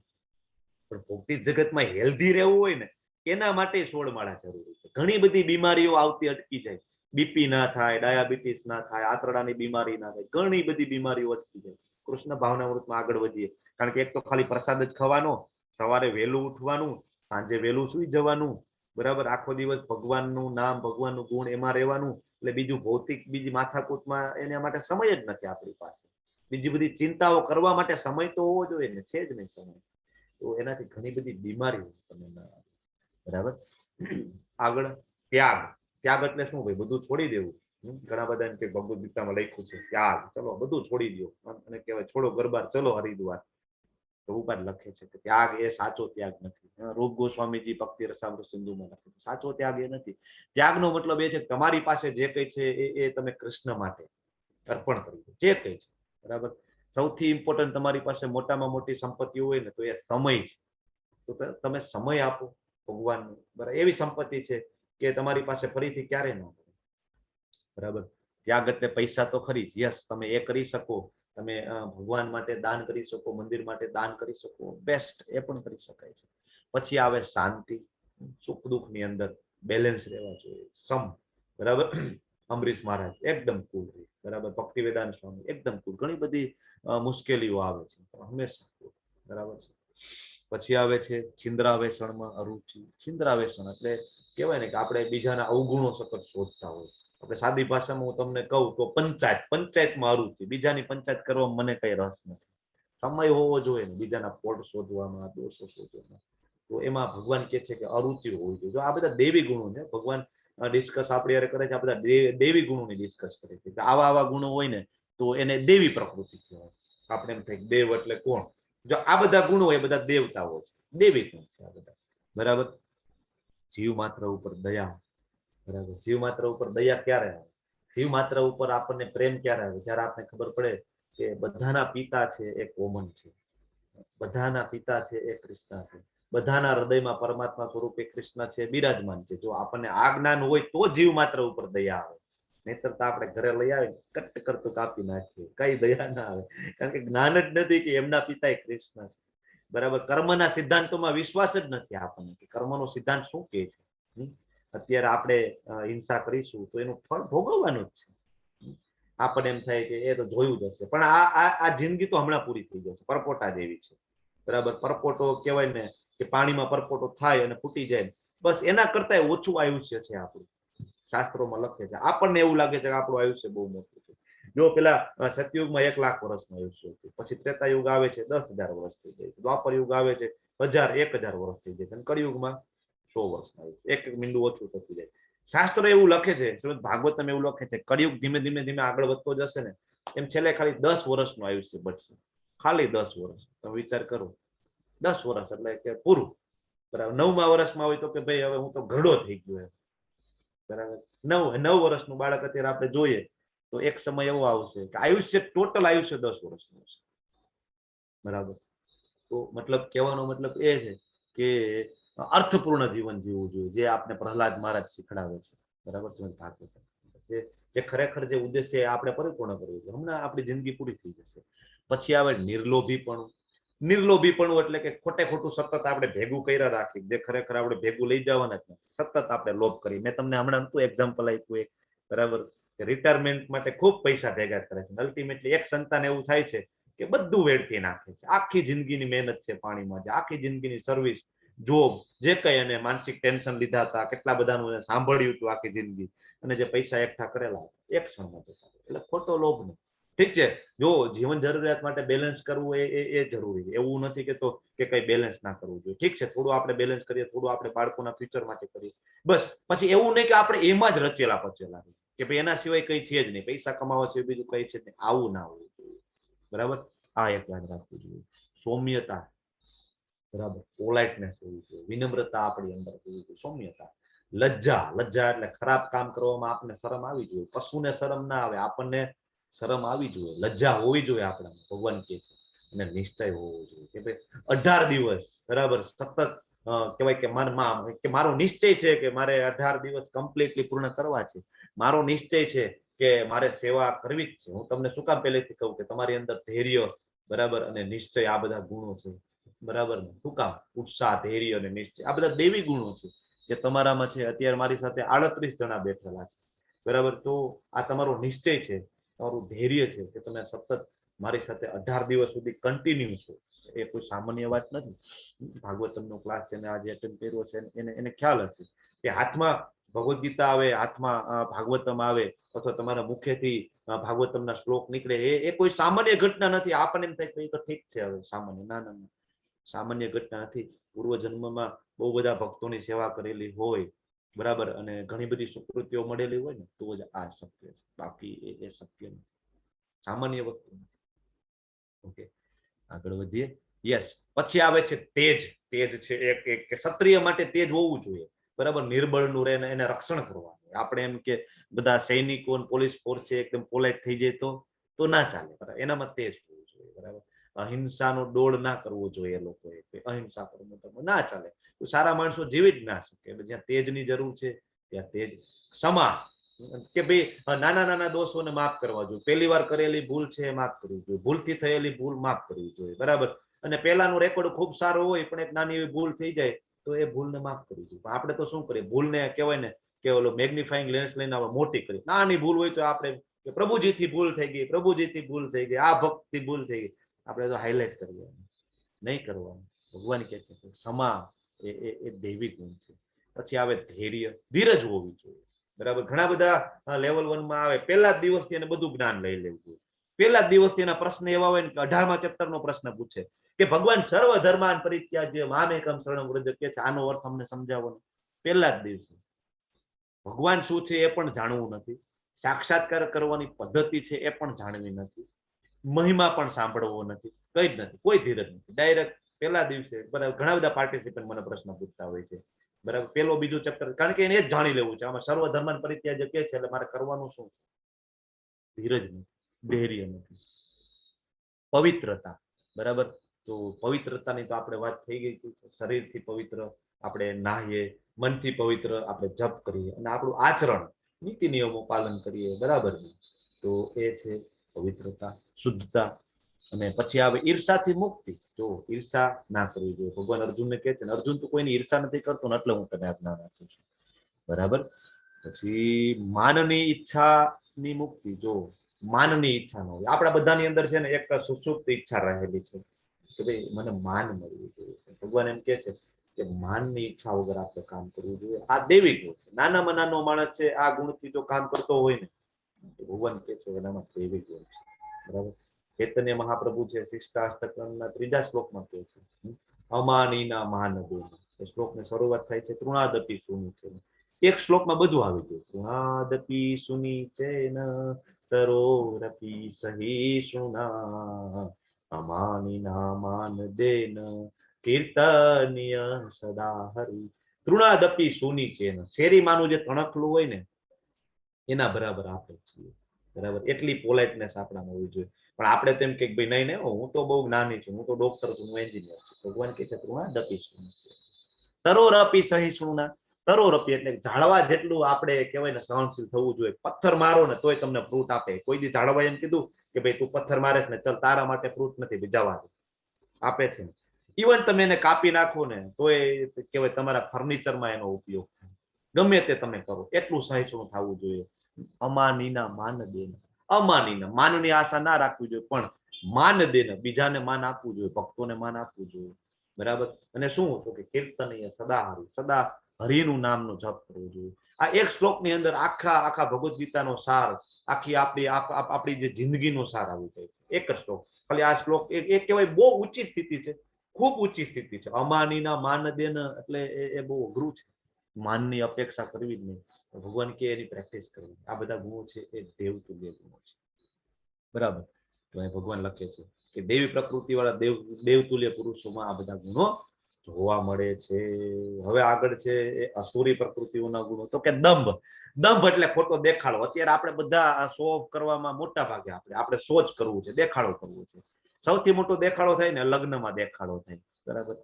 પણ ભૌતિક જગતમાં હેલ્ધી રહેવું હોય ને એના માટે 16 માળા જરૂરી છે. ઘણી બધી બીમારીઓ આવતી અટકી જાય. બીપી ના થાય, ડાયાબિટીસ ના થાય, આંતરડાની બીમારી ના થાય, ઘણી બધી બીમારીઓ અટકી જાય. કૃષ્ણ ભાવનામૃતમાં આગળ વધીએ. કારણ કે એક તો ખાલી પ્રસાદ જ ખાવાનો, સવારે વહેલું ઉઠવાનું, સાંજે વહેલું સુઈ જવાનું, બરાબર, આખો દિવસ ભગવાનનું નામ, ભગવાનનું ગુણ એમાં રહેવાનું. એટલે બીજું ભૌતિક બીજી માથાકૂટમાં એના માટે સમય જ નથી આપણી પાસે. બીજી બધી ચિંતાઓ કરવા માટે સમય તો હોવો જોઈએ ને, છે જ નહીં સમય. તો એનાથી ઘણી બધી બીમારીઓ તમે ના આવે. બરાબર. આગળ ત્યાગ. ત્યાગ એટલે શું ભાઈ? બધું છોડી દેવું. ઘણા બધા એમ કે ભગવદ ગીતામાં લખ્યું છે ત્યાગ, ચલો બધું છોડી દો, અને કહેવાય છોડો ગરબાર ચલો હરિદ્વાર. પ્રભુપાદ લખે છે કે ત્યાગ એ સાચો ત્યાગ નથી. રૂપ ગોસ્વામીજી ભક્તિ રસામૃત સિંધુમાં લખે છે સાચો ત્યાગ એ નથી. ત્યાગનો મતલબ એ છે કે તમારી પાસે જે કઈ છે એ તમે કૃષ્ણ માટે અર્પણ કરી દો, જે કઈ છે. બરાબર. સૌથી ઇમ્પોર્ટન્ટ તમારી પાસે મોટામાં મોટી સંપત્તિ હોય ને તો એ સમય છે. તો તમે સમય આપો ભગવાન બરાબર એવી સંપત્તિ છે કે તમારી પાસે ફરીથી ક્યારે ન મળે. બરાબર. ત્યાગ એટલે પૈસા તો ખરી જ. યસ, તમે એ કરી શકો, તમે ભગવાન માટે દાન કરી શકો, મંદિર માટે દાન કરી શકો, બેસ્ટ, એ પણ કરી શકાય છે. પછી આવે શાંતિ. સુખ દુઃખ ની અંદર બેલેન્સ રહેવા જોઈએ, સમ. બરાબર. અમરીશ મહારાજ એકદમ કુલ, બરાબર. ભક્તિ વેદાંત સ્વામી એકદમ કુલ. ઘણી બધી મુશ્કેલીઓ આવે છે પણ હંમેશા કુલ. બરાબર છે. પછી આવે છે છિંદ્રાવેશણમાં અરુચિ. છિંદ્રાવેશણ એટલે કહેવાય ને કે આપણે બીજાના અવગુણો સતત શોધતા હોય. આપણે સાદી ભાષામાં હું તમને કહું તો પંચાયતમાં અરુચિ. બીજાની પંચાયત કરવામાં મને કઈ રસ નથી. સમય હોવો જોઈએ ને બીજાના ફોલ્ટ શોધવામાં, દોષો શોધવામાં. તો એમાં ભગવાન કહે છે કે અરુચિ હોવી જોઈએ. જો આ બધા દેવી ગુણો છે, ભગવાન ડિસ્કસ આપણે યારે કરે છે, આ બધા દેવી ગુણોની ડિસ્કસ કરે છે. આવા ગુણો હોય ને તો એને દેવી પ્રકૃતિ કહેવાય. આપણે એમ થાય દેવ એટલે કોણ? જો આ બધા ગુણો એ બધા દેવતાઓ છે, દેવી ગુણ છે આ બધા. બરાબર. જીવ માત્ર ઉપર દયા. બરાબર. જીવ માત્ર ઉપર દયા ક્યારે આવે? જીવ માત્ર ઉપર આપણને પ્રેમ ક્યારે આવે? જયારે આપણને ખબર પડે કે બધાના પિતા છે એ કોમન છે, બધાના પિતા છે એ કૃષ્ણ છે, બધાના હૃદયમાં પરમાત્મા સ્વરૂપે કૃષ્ણ છે, બિરાજમાન છે. જો આપણને આ જ્ઞાન હોય તો જીવ માત્ર ઉપર દયા આવે. નહીતર તો આપણે ઘરે લઈ આવીને કટ કરતું કાપી નાખીએ, કઈ દયા ના આવે. કારણ કે જ્ઞાન જ નથી કે એમના પિતા એ કૃષ્ણ છે. બરાબર. કર્મના સિદ્ધાંતોમાં વિશ્વાસ જ નથી આપણને કે કર્મનો સિદ્ધાંત શું કહે છે. અત્યારે આપણે હિંસા કરીશું તો એનું ફળ ભોગવવાનું જ છે. આપણને એમ થાય કે એ તો જોયું જ હશે, પણ આ જિંદગી તો હમણાં પૂરી થઈ જશે. પરપોટા જેવી છે. બરાબર. પરપોટો કહેવાય ને કે પાણીમાં પરપોટો થાય અને ફૂટી જાય, બસ એના કરતા ઓછું આયુષ્ય છે આપણું. શાસ્ત્રોમાં લખે છે. આપણને એવું લાગે છે કે આપણું આયુષ્ય બહુ મોટું છે. જો પેલા સતયુગમાં 1 લાખ વર્ષનું આયુષ્ય હતું, પછી ત્રેતા યુગ આવે છે 10,000 વર્ષ થઈ જાય છે, દ્વાપર યુગ આવે છે 1000-1000 વર્ષ થઈ જાય છે, અને કળિયુગમાં 100 વર્ષનું આયુષ્ય, એક મીંડું ઓછું થતું જાય. શાસ્ત્ર એવું લખે છે, શ્રીમદ ભાગવતમ એવું લખે છે, કળિયુગ ધીમે ધીમે આગળ વધતો જશે ને એમ છેલ્લે ખાલી 10 વર્ષનું આયુષ્ય બચશે. ખાલી 10 વર્ષ. તમે વિચાર કરો, 10 વર્ષ એટલે કે પૂરું. બરાબર. 9મા વર્ષમાં હોય તો કે ભાઈ હવે હું તો ઘરડો થઈ ગયો. બરાબર. 9 વર્ષનું બાળક અત્યારે આપણે જોઈએ તો એક સમય એવો આવશે કે આયુષ્ય, ટોટલ આયુષ્ય 10 વર્ષનું હશે. બરાબર. તો મતલબ કહેવાનો મતલબ એ છે કે અર્થપૂર્ણ જીવન જીવવું જોઈએ, જે આપણે પ્રહલાદ મહારાજ શીખડાવે છે. બરાબર. શ્રીમદ ભાગવત જે ખરેખર જે ઉદ્દેશ્ય આપણે પરિપૂર્ણ કરવું છે. હમણાં આપણી જિંદગી પૂરી થઈ જશે. પછી આવે નિર્લોભીપણું. નિર્લોભીપણું એટલે કે ખોટે ખોટું સતત આપણે ભેગું કર્યા રાખી, જે ખરેખર આપણે ભેગું લઈ જવાના જ નથી. સતત આપણે લોભ કરી. મેં તમને હમણાં એક્ઝામ્પલ આપ્યું એક. બરાબર. રિટાયરમેન્ટ માટે ખૂબ પૈસા ભેગા કરે છે. અલ્ટિમેટલી એક સંતાન એવું થાય છે કે બધું વેડફી નાખે છે. આખી જિંદગીની મહેનત છે પાણીમાં છે, આખી જિંદગીની સર્વિસ, જોબ, જે કઈ, અને માનસિક ટેન્શન લીધા હતા, કેટલા બધાનું સાંભળ્યું હતું આખી જિંદગી, અને જે પૈસા એકઠા કરેલા એક ક્ષણમાં જતા. એટલે ખોટો લોભ નહીં. ઠીક છે. જો જીવન જરૂરિયાત માટે બેલેન્સ કરવું એ જરૂરી છે. એવું નથી કે તો કે કઈ બેલેન્સ ના કરવું જોઈએ. ઠીક છે, થોડું આપણે બેલેન્સ કરીએ, થોડું આપણે બાળકોના ફ્યુચર માટે કરીએ, બસ. પછી એવું નહીં કે આપણે એમાં જ રચેલા પચેલા કે ભાઈ એના સિવાય કઈ છે જ નહીં, પૈસા કમાવા સિવાય બીજું કઈ છે જ નહીં. આવું ના હોવું જોઈએ. બરાબર. આ એક યાદ રાખવું જોઈએ. સૌમ્યતા. બરાબર. પોલાઇટનેસ હોવી જોઈએ, વિનમ્રતા આપણી અંદર હોવી જોઈએ, સૌમ્યતા. લજ્જા. લજ્જા એટલે ખરાબ કામ કરવામાં આપણને શરમ આવી જોઈએ. પશુને શરમ ના આવે, આપણને શરમ આવી જોઈએ. લજ્જા હોવી જોઈએ આપણામાં, ભગવાન કહે છે. અને નિશ્ચય હોવો જોઈએ કે ભાઈ 18 દિવસ બરાબર સતત કહેવાય કે મારો નિશ્ચય છે કે મારે 18 દિવસ કમ્પ્લીટલી પૂર્ણ કરવા છે. મારો નિશ્ચય છે કે મારે સેવા કરવી જ છે. હું તમને શું કામ પહેલેથી કહું કે તમારી અંદર ધૈર્ય, બરાબર, અને નિશ્ચય, આ બધા ગુણો છે. બરાબર. શું કામ? ઉત્સાહ, ધૈર્ય અને નિશ્ચય, આ બધા દેવી ગુણો છે જે તમારામાં છે. અત્યારે મારી સાથે 38 જણા બેઠેલા છે. બરાબર. તો આ તમારો નિશ્ચય છે, તમારું ધૈર્ય છે કે તમે સતત મારી સાથે 18 દિવસ સુધી કન્ટિન્યુ છો. એ કોઈ સામાન્ય વાત નથી. ભાગવતમનો ક્લાસ એને આજે એટેન્ડ કર્યો છે, એને ખ્યાલ હશે કે હાથમાં ભગવદ્ ગીતા આવે, હાથમાં ભાગવતમ આવે, અથવા તમારા મુખેથી ભાગવતમના શ્લોક નીકળે, એ કોઈ સામાન્ય ઘટના નથી. આપણને એમ થાય કે ઠીક છે હવે સામાન્ય. ના ના ના, સામાન્ય ઘટના નથી. પૂર્વ જન્મમાં બહુ બધા ભક્તોની સેવા કરેલી હોય, બરાબર, અને ઘણી બધી સુકૃતિઓ મળેલી હોય ને તો જ આ શક્ય છે. બાકી એ શક્ય નથી, સામાન્ય વસ્તુ નથી. ઓકે, આગળ વધીએ. યસ. પછી આવે છે તેજ. તેજ છે એક ક્ષત્રિય માટે તેજ હોવું જોઈએ. બરાબર. નિર્બળનું રહે, એને રક્ષણ કરવાનું. આપણે એમ કે બધા સૈનિકો પોલીસ ફોર્સ છે એકદમ પોલાઇટ થઈ જાય તો ના ચાલે. બરાબર. એનામાં તેજ હોવું જોઈએ. બરાબર. અહિંસાનો દોડ ના કરવો જોઈએ લોકોએ, અહિંસા કરવું તો ના ચાલે. તો સારા માણસો જીવી જ ના શકે. જ્યાં તેજની જરૂર છે ત્યાં તેજ. ક્ષમા, કે ભાઈ નાના નાના દોષોને માફ કરવા જોઈએ. પહેલી વાર કરેલી ભૂલ છે એ માફ કરવી જોઈએ, ભૂલથી થયેલી ભૂલ માફ કરવી જોઈએ, બરાબર. અને પહેલાનો રેકોર્ડ ખૂબ સારો હોય પણ એક નાની એવી ભૂલ થઈ જાય તો એ ભૂલને માફ કરવી જોઈએ. પણ આપણે તો શું કરીએ, ભૂલને કહેવાય ને કે ઓલો મેગ્નિફાઈંગ લેન્સ લઈને આપણે મોટી કરી. નાની ભૂલ હોય તો આપણે કે પ્રભુજીથી ભૂલ થઈ ગઈ, પ્રભુજીથી ભૂલ થઈ ગઈ, આ ભક્તથી ભૂલ થઈ ગઈ, આપણે તો હાઇલાઇટ કરવી, નહીં કરવાનું. ભગવાન કહે છે ક્ષમા એ દૈવિક ગુણ છે. પછી આવે ધૈર્ય, ધીરજ હોવી જોઈએ, બરાબર. ઘણા બધા લેવલ 1 માં આવે, પહેલા જ દિવસથી એને બધું જ્ઞાન લઈ લેવું જોઈએ. પહેલા જ દિવસથી એના પ્રશ્ન એવા હોય ને કે 18મા ચેપ્ટરનો પ્રશ્ન પૂછે કે ભગવાન સર્વ ધર્માન પરિત્યાજ્ય મામેકમ શરણમ વ્રજ કે છે, આનો અર્થ અમને સમજાવો. પહેલા જ દિવસે ભગવાન શું છે એ પણ જાણવું નથી, સાક્ષાત્કાર કરવાની પદ્ધતિ છે એ પણ જાણવી નથી, મહિમા પણ સાંભળવો નથી, કઈ જ નથી, કોઈ ધીરજ નથી. ડાયરેક્ટ પહેલા દિવસે, બરાબર. ઘણા બધા પાર્ટિસિપન્ટ મને પ્રશ્ન પૂછતા હોય છે, બરાબર. પેલો બીજું ચેપ્ટર, કારણ કે એને જ જાણી લેવું છે આમાં સર્વ ધર્માન પરિત્યાજ્ય કે છે એટલે મારે કરવાનું શું. ધીરજ નથી, ધૈર્ય નથી, પવિત્રતા, બરાબર. તો પવિત્રતાની તો આપણે વાત થઈ ગઈ છે. શરીરથી પવિત્ર આપણે નાહીએ, મનથી પવિત્ર આપણે જપ કરીએ અને આપણું આચરણ નીતિ નિયમો પાલન કરીએ, બરાબર. તો એ છે પવિત્રતા, શુદ્ધતા. અને પછી આવે ઈર્ષાથી મુક્તિ. જો ઈર્ષા ના કરવી જોઈએ. ભગવાન અર્જુનને કહે છે, અર્જુન તો કોઈની ઈર્ષા નથી કરતો ને એટલે હું તને આજ્ઞા રાખું છું, બરાબર. પછી માનની ઈચ્છાની મુક્તિ. જો માનની ઈચ્છા ન હોય, આપણા બધાની અંદર છે ને એક સુષુપ્ત ઈચ્છા રહેલી છે કે ભાઈ મને માન મળવું જોઈએ. ભગવાન એમ કે છે કે માનની ઈચ્છા વગર આપણે કામ કરવું જોઈએ. આ દૈવિક ગુણ છે. નાનામાં નાનો માણસ છે, આ ગુણથી જો કામ કરતો હોય ને તો ભગવાન કે છે એનામાં દૈવિક ગુણ છે, બરાબર. ચૈતન્ય મહાપ્રભુ છે શિષ્ટાષ્ટકના 3જા શ્લોકમાં કહે છે અમાનીના માનદેન. એ શ્લોકની શરૂઆત થાય છે તૃણાદપી સુની છે. એક શ્લોકમાં બધું આવી ગયું. તૃણાદપી સુની છે ન તરોરપી સહિષ્ણુના અમાનીના માનદેન કીર્તનીય સદા હરિ. તૃણાદપી સુની છે ન. શેરીમાંનું જે તણખલું હોય ને એના બરાબર આપણે છીએ, બરાબર. એટલી પોલાઇટનેસ આપણામાં હોવી જોઈએ. પણ આપણે તેમ કે ભાઈ નહીં નહીં, હું તો બહુ જ્ઞાની છું, હું તો ડોક્ટર છું, હું એન્જિનિયર છું. ભગવાન કહે છે તૃણાદપી સુની છે તરોરપી સહિષ્ણુના. તરોરપી એટલે ઝાડવા જેટલું આપણે કહેવાય ને સહનશીલ થવું જોઈએ. પથ્થર મારો ને તોય તમને ફ્રૂટ આપે. કોઈ દી ઝાડવા એમ કીધું કે ભાઈ તું પથ્થર મારે ને ચલ તારા માટે ફ્રૂટ નથી, જવા દે, આપે છે. ઇવન તમે એને કાપી નાખો ને તોય કહેવાય તમારા ફર્નિચરમાં એનો ઉપયોગ થાય. ગમે તે તમે કરો, એટલું સહિષ્ણુ થવું જોઈએ. અમાનીના માન દેન. અમાનીના માનની આશા ના રાખવી જોઈએ, પણ માન દેન બીજાને માન આપવું જોઈએ, ભક્તોને માન આપવું જોઈએ, બરાબર. અને શું તો કે કીર્તનીય સદા હરિ. સદા હરિનું નામનો જપ કરવો જોઈએ. આ એક શ્લોકની અંદર આખા ભગવદ્ ગીતાનો સાર, આખી આપણી જે જિંદગીનો સાર આવી જાય છે એક જ શ્લોક. ખાલી આ શ્લોક એક કહેવાય બહુ ઊંચી સ્થિતિ છે, ખૂબ ઊંચી સ્થિતિ છે. અમાનીના માન દેન એટલે એ બહુ અઘરું છે. માનની અપેક્ષા કરવી જ નહીં, ભગવાન કે એની પ્રેક્ટિસ કરવી. આ બધા ગુણો છે એ દેવતુલ્ય ગુણો છે, બરાબર. તો અહીં ભગવાન લખે છે કે દેવી પ્રકૃતિ વાળા દેવતુલ્ય પુરુષોમાં આ બધા ગુણો જોવા મળે છે. હવે આગળ છે એ અસુરી પ્રકૃતિઓના ગુણો. તો કે દંભ. દંભ એટલે ખોટો દેખાડો. અત્યારે આપણે બધા શો ઓફ કરવામાં મોટા ભાગે આપણે શો જ કરવું છે, દેખાડો કરવો છે. સૌથી મોટો દેખાડો થાય ને લગ્નમાં દેખાડો થાય, બરાબર.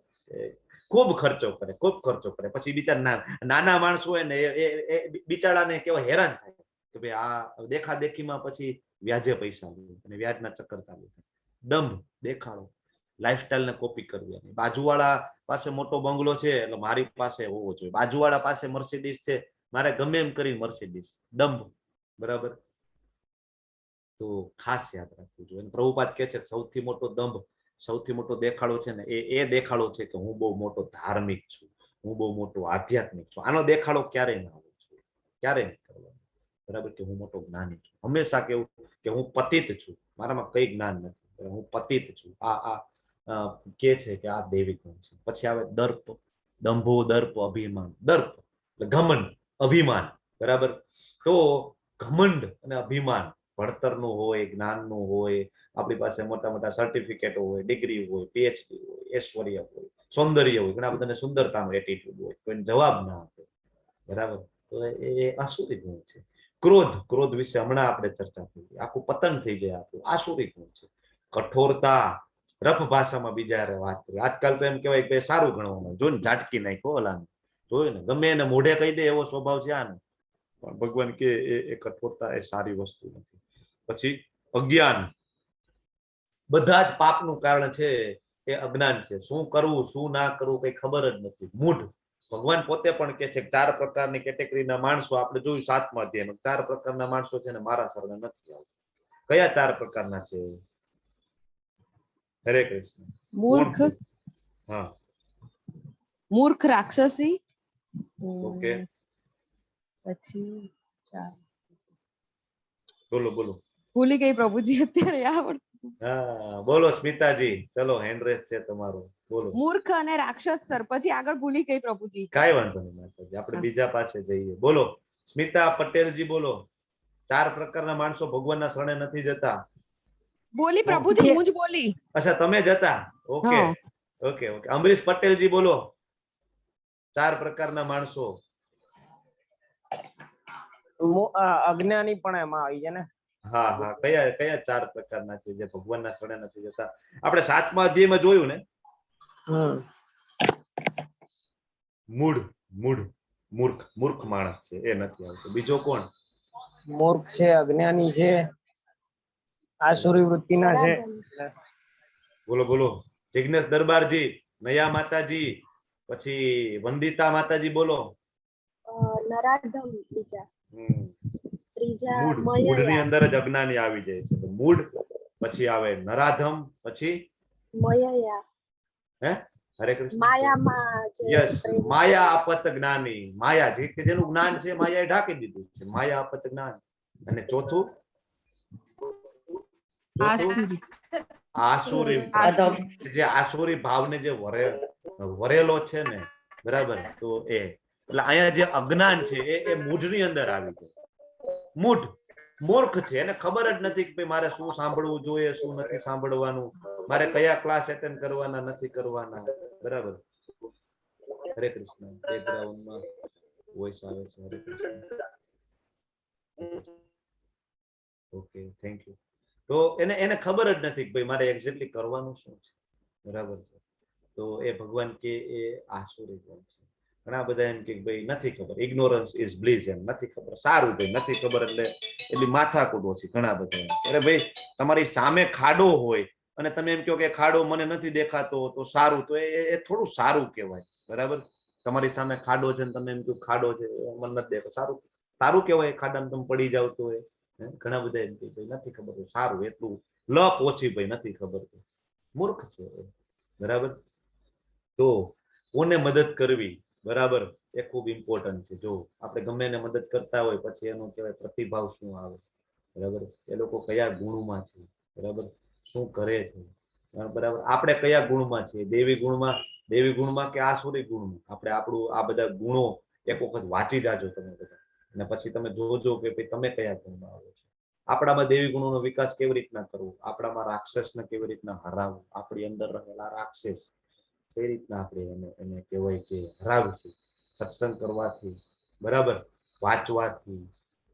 ખૂબ ખર્ચો કરે, ખૂબ ખર્ચો કરે. પછી બિચારા નાના માણસો હોય ને એ બિચારાને કેવા હેરાન થાય કે ભાઈ આ દેખાદેખીમાં પછી વ્યાજે પૈસા લે અને વ્યાજના ચક્કર ચાલુ થાય. દંભ, દેખાડો, લાઈફસ્ટાઈલને કોપી કરવી. બાજુવાળા પાસે મોટો બંગલો છે એટલે મારી પાસે હોવો જોઈએ, બાજુવાળા પાસે મર્સિડીઝ છે મારે ગમે એમ કરી મર્સિડીઝ. દંભ, બરાબર. તો ખાસ યાદ રાખવું જોઈએ. પ્રભુપાદ કહે છે સૌથી મોટો દંભ, સૌથી મોટો દેખાડો છે ને એ દેખાડો છે કે હું બહુ મોટો ધાર્મિક છું, હું બહુ મોટો આધ્યાત્મિક છું. આનો દેખાડો ક્યારેય ના હોવો જોઈએ, ક્યારેય નહીં કરવાનો, બરાબર. કે હું મોટો જ્ઞાની છું. હંમેશા કેવું કે હું પતિત છું, મારામાં કઈ જ્ઞાન નથી, હું પતિત છું. આ કે છે કે આ દૈવિક ગુણ છે. પછી આવે દર્પ. દંભો, દર્પ, અભિમાન. દર્પ એટલે ઘમંડ, અભિમાન, બરાબર. તો ઘમંડ અને અભિમાન ભણતરનું હોય, જ્ઞાનનું હોય, આપણી પાસે મોટા મોટા સર્ટિફિકેટો હોય, ડિગ્રી હોય, પીએચડી હોય, ઐશ્વર્ય હોય, સૌંદર્ય હોય, ઘણા બધાને સુંદરતાનો એટીટ્યુડ હોય, કોઈને જવાબ ના આપે, બરાબર. તો એ આસુરી ગુણ છે. ક્રોધ. ક્રોધ વિશે હમણાં આપણે ચર્ચા કરી, આખું પતન થઈ જાય આપણું. આસુરી ગુણ છે. કઠોરતા, રફ ભાષામાં બીજા હારે વાત કરી. આજકાલ તો એમ કહેવાય કે સારું ગણવામાં જો ને ઝાટકી નાખો ઓલાને, જોયું ને ગમે એને મોઢે કહી દે એવો સ્વભાવ છે આનો. પણ ભગવાન કે એ કઠોરતા એ સારી વસ્તુ નથી. પછી અજ્ઞાન, બધા જ પાપનું કારણ છે એ અજ્ઞાન છે. શું કરવું શું ના કરવું કઈ ખબર જ નથી. મૂઢ, ભગવાન પોતે પણ કે છે 4 પ્રકારની કેટેગરીના માણસો આપણે જોયું 7મા અધ્યાયમાં 4 પ્રકારના માણસો છે ને મારા શરણે નથી આવતા. કયા 4 પ્રકારના છે? હરે કૃષ્ણ. મૂર્ખ, હા મૂર્ખ રાક્ષસી, ઓકે, પછી બોલો બોલો. ભૂલી ગઈ પ્રભુજી અત્યારે આવડ. હા બોલો સ્મિતાજી, ચલો હેન્ડ રેસ છે તમારો, બોલો. મૂર્ખ અને રાક્ષસ સર, પછી આગળ ભૂલી ગઈ પ્રભુજી. કાંઈ વાંધો નહીં માતાજી, આપણે બીજા પાસે જઈએ. બોલો સ્મિતા પટેલજી, બોલો. 4 પ્રકારના માણસો ભગવાનના શરણે નથી જતા. બોલી પ્રભુજી, હું જ બોલી. અચ્છા તમે જતા, ઓકે હા. Okay okay. અમરીશ પટેલજી બોલો. 4 પ્રકારના માણસો. અજ્ઞાની પણ એમાં આવી જાય ને. હા હા, કયા કયા 4 પ્રકારના છે જે ભગવાનના શરણે નથી જતા? આપણે 7મા અધ્યાયમાં જોયું ને. મૂઢ, મૂઢ, મૂર્ખ, મૂર્ખ માણસ છે એ નથી આવતો. બીજો કોણ? મૂર્ખ છે, અજ્ઞાની છે, આસુરી વૃત્તિના છે. બોલો બોલો. જિગ્નેશ દરબારજી, નયા માતાજી, પછી વંદિતા માતાજી, બોલો. નરાધમ બીજા, ત્રીજા મૂઢ, મૂઢની અંદર જ અજ્ઞાની આવી જાય છે. તો મૂઢ, પછી આવે નરાધમ, પછી મયયા, હે હરે કૃષ્ણ, માયામાં જે યસ, માયા આપત જ્ઞાની. માયા જે કે જેનું જ્ઞાન છે માયાએ ઢાંકી દીધું છે, માયા આપત જ્ઞાન. અને ચોથું આસુરી. આસુરી, જે આસુરી ભાવને જે વરેલો છે ને, બરાબર. તો એ એટલે અહીંયા જે અજ્ઞાન છે એ મૂઢની અંદર આવી છે. મૂઢ મૂર્ખ છે, એને ખબર જ નથી કે ભાઈ મારે શું સાંભળવું જોઈએ, શું નથી સાંભળવાનું, મારે કયા ક્લાસ એટેન્ડ કરવાના નથી કરવાના, બરાબર. હરે કૃષ્ણ. બેકગ્રાઉન્ડમાં વોઇસ આવે છે. હરે કૃષ્ણ. Okay, thank you. તો એને ખબર જ નથી કે ભાઈ મારે એક્ઝેક્ટલી કરવાનું શું છે, બરાબર છે. તો એ ભગવાન કે એ આસુરી ગુણ છે. ઘણા બધા એમ કે ભાઈ નથી ખબર, ઇગ્નોરન્સ ઇઝ બ્લિસ, એમ નથી ખબર. સારું ભાઈ નથી ખબર એટલે એટલી માથાકૂટ ઓછી. ઘણા બધા એમ અરે ભાઈ તમારી સામે ખાડો હોય અને તમે એમ કહો કે ખાડો મને નથી દેખાતો તો સારું, તો એ થોડું સારું કહેવાય, બરાબર. તમારી સામે ખાડો છે ને તમે એમ કહો ખાડો છે મને નથી દેખો, સારું સારું કહેવાય. ખાડામાં તમે પડી જાવ તો ઘણા બધા એમ કે ભાઈ નથી ખબર, સારું, એટલું લપ ઓછી ભાઈ નથી ખબર, મૂર્ખ છે, બરાબર. તો કોને મદદ કરવી, બરાબર, એ ખૂબ ઇમ્પોર્ટન્ટ છે. જો આપણે ગમે એને મદદ કરતા હોય પછી એનો કહેવાય પ્રતિભાવ શું આવે, બરાબર. એ લોકો કયા ગુણમાં છે, બરાબર, શું કરે છે, બરાબર. આપણે કયા ગુણમાં છીએ, દેવી ગુણમાં કે આસુરી ગુણમાં? આપણે આપણું આ બધા ગુણો એક વખત વાંચી જાજો તમે બધા, અને પછી તમે જોજો કે ભાઈ તમે કયા ગુણમાં આવો છો. આપણામાં દેવી ગુણોનો વિકાસ કેવી રીતના કરવો, આપણામાં રાક્ષસને કેવી રીતના હરાવવું, આપણી અંદર રહેલા રાક્ષસ કઈ રીતના આપણે એને કહેવાય કે હરાવીશું. સત્સંગ કરવાથી, બરાબર, વાંચવાથી,